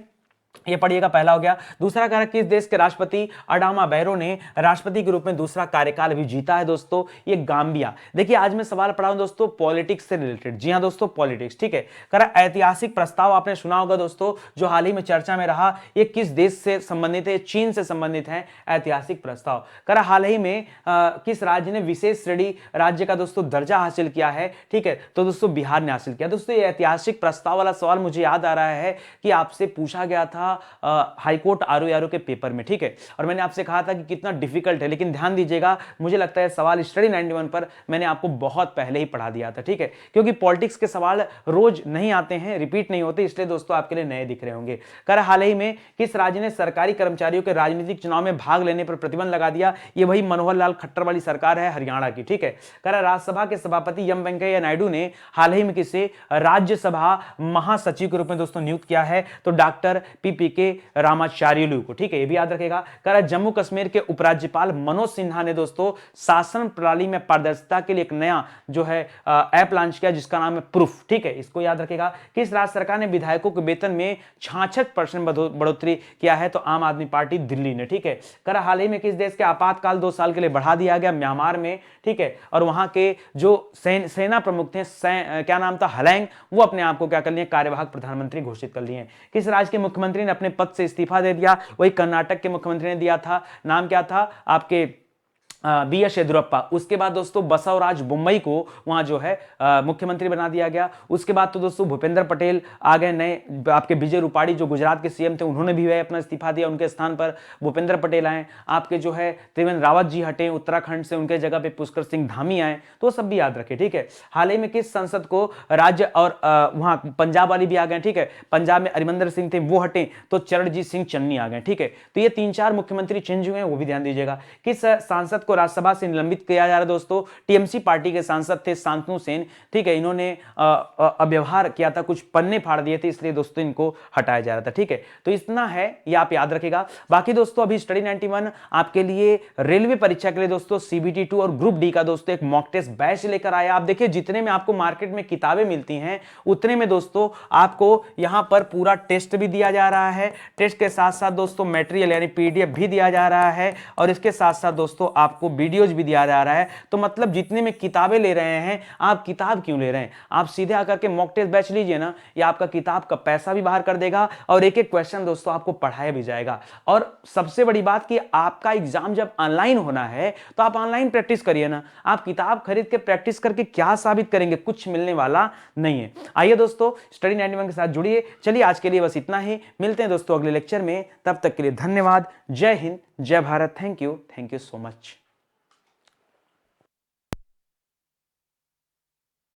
ये पढ़िएगा, पहला हो गया। दूसरा कारक, किस देश के राष्ट्रपति अडामा बैरो ने राष्ट्रपति के रूप में दूसरा कार्यकाल भी जीता है दोस्तों, ये गाम्बिया। देखिए आज मैं सवाल पढ़ा हूं दोस्तों पॉलिटिक्स से रिलेटेड, जी हां दोस्तों पॉलिटिक्स। ठीक है, करा ऐतिहासिक प्रस्ताव आपने सुना होगा दोस्तों, जो हाल ही में चर्चा में रहा, ये किस देश से संबंधित है, चीन से संबंधित है। ऐतिहासिक प्रस्ताव करा हाल ही में किस राज्य ने विशेष श्रेणी राज्य का दोस्तों दर्जा हासिल किया है। ठीक है, तो दोस्तों बिहार ने हासिल किया। दोस्तों ये ऐतिहासिक प्रस्ताव वाला सवाल मुझे याद आ रहा है कि आपसे पूछा गया था हाईकोर्ट आरओ के पेपर में। ठीक है, और मैंने आपसे कहा था कि कितना डिफिकल्ट है, लेकिन ध्यान दीजिएगा, मुझे लगता है सवाल स्टडी 91 पर मैंने आपको बहुत पहले ही पढ़ा दिया था। ठीक है, क्योंकि पॉलिटिक्स के सवाल रोज नहीं आते हैं, रिपीट नहीं होते, इसलिए दोस्तों आपके लिए नए दिख रहे होंगे। कर हाल ही में किस राज्य ने सरकारी कर्मचारियों के राजनीतिक चुनाव में भाग लेने पर प्रतिबंध लगा दिया, ये वही मनोहर लाल खट्टर वाली सरकार है, हरियाणा की। ठीक है, कर राज्यसभा के सभापति एम वेंकैया नायडू ने हाल ही में किसे राज्यसभा महासचिव के रूप में दोस्तों नियुक्त किया है, तो डॉक्टर पीपी के रामाचार्युलू को। ठीक है, ये भी याद रखेगा। कह रहा जम्मू कश्मीर के उपराज्यपाल मनोज सिन्हा ने दोस्तों शासन प्रणाली में पारदर्शिता के लिए एक नया जो है ऐप लॉन्च किया, जिसका नाम है प्रूफ। ठीक है, इसको याद रखेगा। किस राज्य सरकार ने विधायकों के वेतन में 66% बढ़ोतरी किया है, तो आम आदमी पार्टी दिल्ली ने। ठीक है, कह रहा हाल ही में किस देश के आपातकाल 2 साल के लिए बढ़ा दिया गया, म्यांमार में। ठीक है, और वहां के जो सेना प्रमुख थे, क्या नाम था, हलैंग, वो अपने आप को क्या कर लिए, कार्यवाहक प्रधानमंत्री घोषित कर लिए। किस राज्य के मुख्यमंत्री ने अपने पद से इस्तीफा दे दिया, वही कर्नाटक के मुख्यमंत्री ने दिया था, नाम क्या था आपके बी एस येदियुरप्पा। उसके बाद दोस्तों बसवराज बोम्मई को वहां जो है मुख्यमंत्री बना दिया गया। उसके बाद तो दोस्तों भूपेंद्र पटेल आ गए नए, आपके विजय रूपाणी जो गुजरात के सीएम थे, उन्होंने भी अपना इस्तीफा दिया, उनके स्थान पर भूपेंद्र पटेल आए। आपके जो है त्रिवेंद्र रावत जी हटे उत्तराखंड से, उनके जगह पे पुष्कर सिंह धामी आए, तो सब भी याद रखे। ठीक है, हाल ही में किस संसद को राज्य और वहां पंजाब वाली भी आ गए। ठीक है, पंजाब में अरिमंदर सिंह थे, वो हटे, तो चरणजीत सिंह चन्नी आ गए। ठीक है, तो ये 3-4 मुख्यमंत्री चेंज हुए हैं, वो भी ध्यान दीजिएगा। किस सांसद राज्यसभा से निलंबित किया जा रहा है दोस्तों, टीएमसी पार्टी के सांसद थे शांतनु सेन। ठीक है, इन्होंने अव्यवहार किया था, कुछ पन्ने फाड़ दिए थे, इसलिए दोस्तों इनको हटाया जा रहा था। ठीक है, तो इतना है, ये आप याद रखेगा। बाकी दोस्तों अभी स्टडी 91 आपके लिए रेलवे परीक्षा के लिए दोस्तों सीबीटी 2 और ग्रुप डी का दोस्तों एक मॉक टेस्ट बैच लेकर आया। आप देखिए जितने में आपको मार्केट में किताबें मिलती हैं, उतने में दोस्तों आपको यहां पर पूरा टेस्ट भी दिया जा रहा है। टेस्ट के साथ साथ दोस्तों मटेरियल यानी पीडीएफ भी दिया जा रहा है, और इसके साथ साथ दोस्तों आपको वीडियोज भी दिया जा रहा है। तो मतलब जितने में किताबें ले रहे हैं, आप किताब क्यों ले रहे हैं, आप सीधे आकर के मॉक टेस्ट बैच लीजिए ना, ये आपका किताब का पैसा भी बाहर कर देगा, और एक एक क्वेश्चन दोस्तों आपको पढ़ाया भी जाएगा। और सबसे बड़ी बात कि आपका एग्जाम जब ऑनलाइन होना है, तो आप ऑनलाइन प्रैक्टिस करिए ना, आप किताब खरीद के प्रैक्टिस करके क्या साबित करेंगे, कुछ मिलने वाला नहीं है। आइए दोस्तों स्टडी 91 के साथ जुड़िए। चलिए आज के लिए बस इतना ही, मिलते हैं दोस्तों अगले लेक्चर में, तब तक के लिए धन्यवाद। जय हिंद, जय Bharat, thank you so much.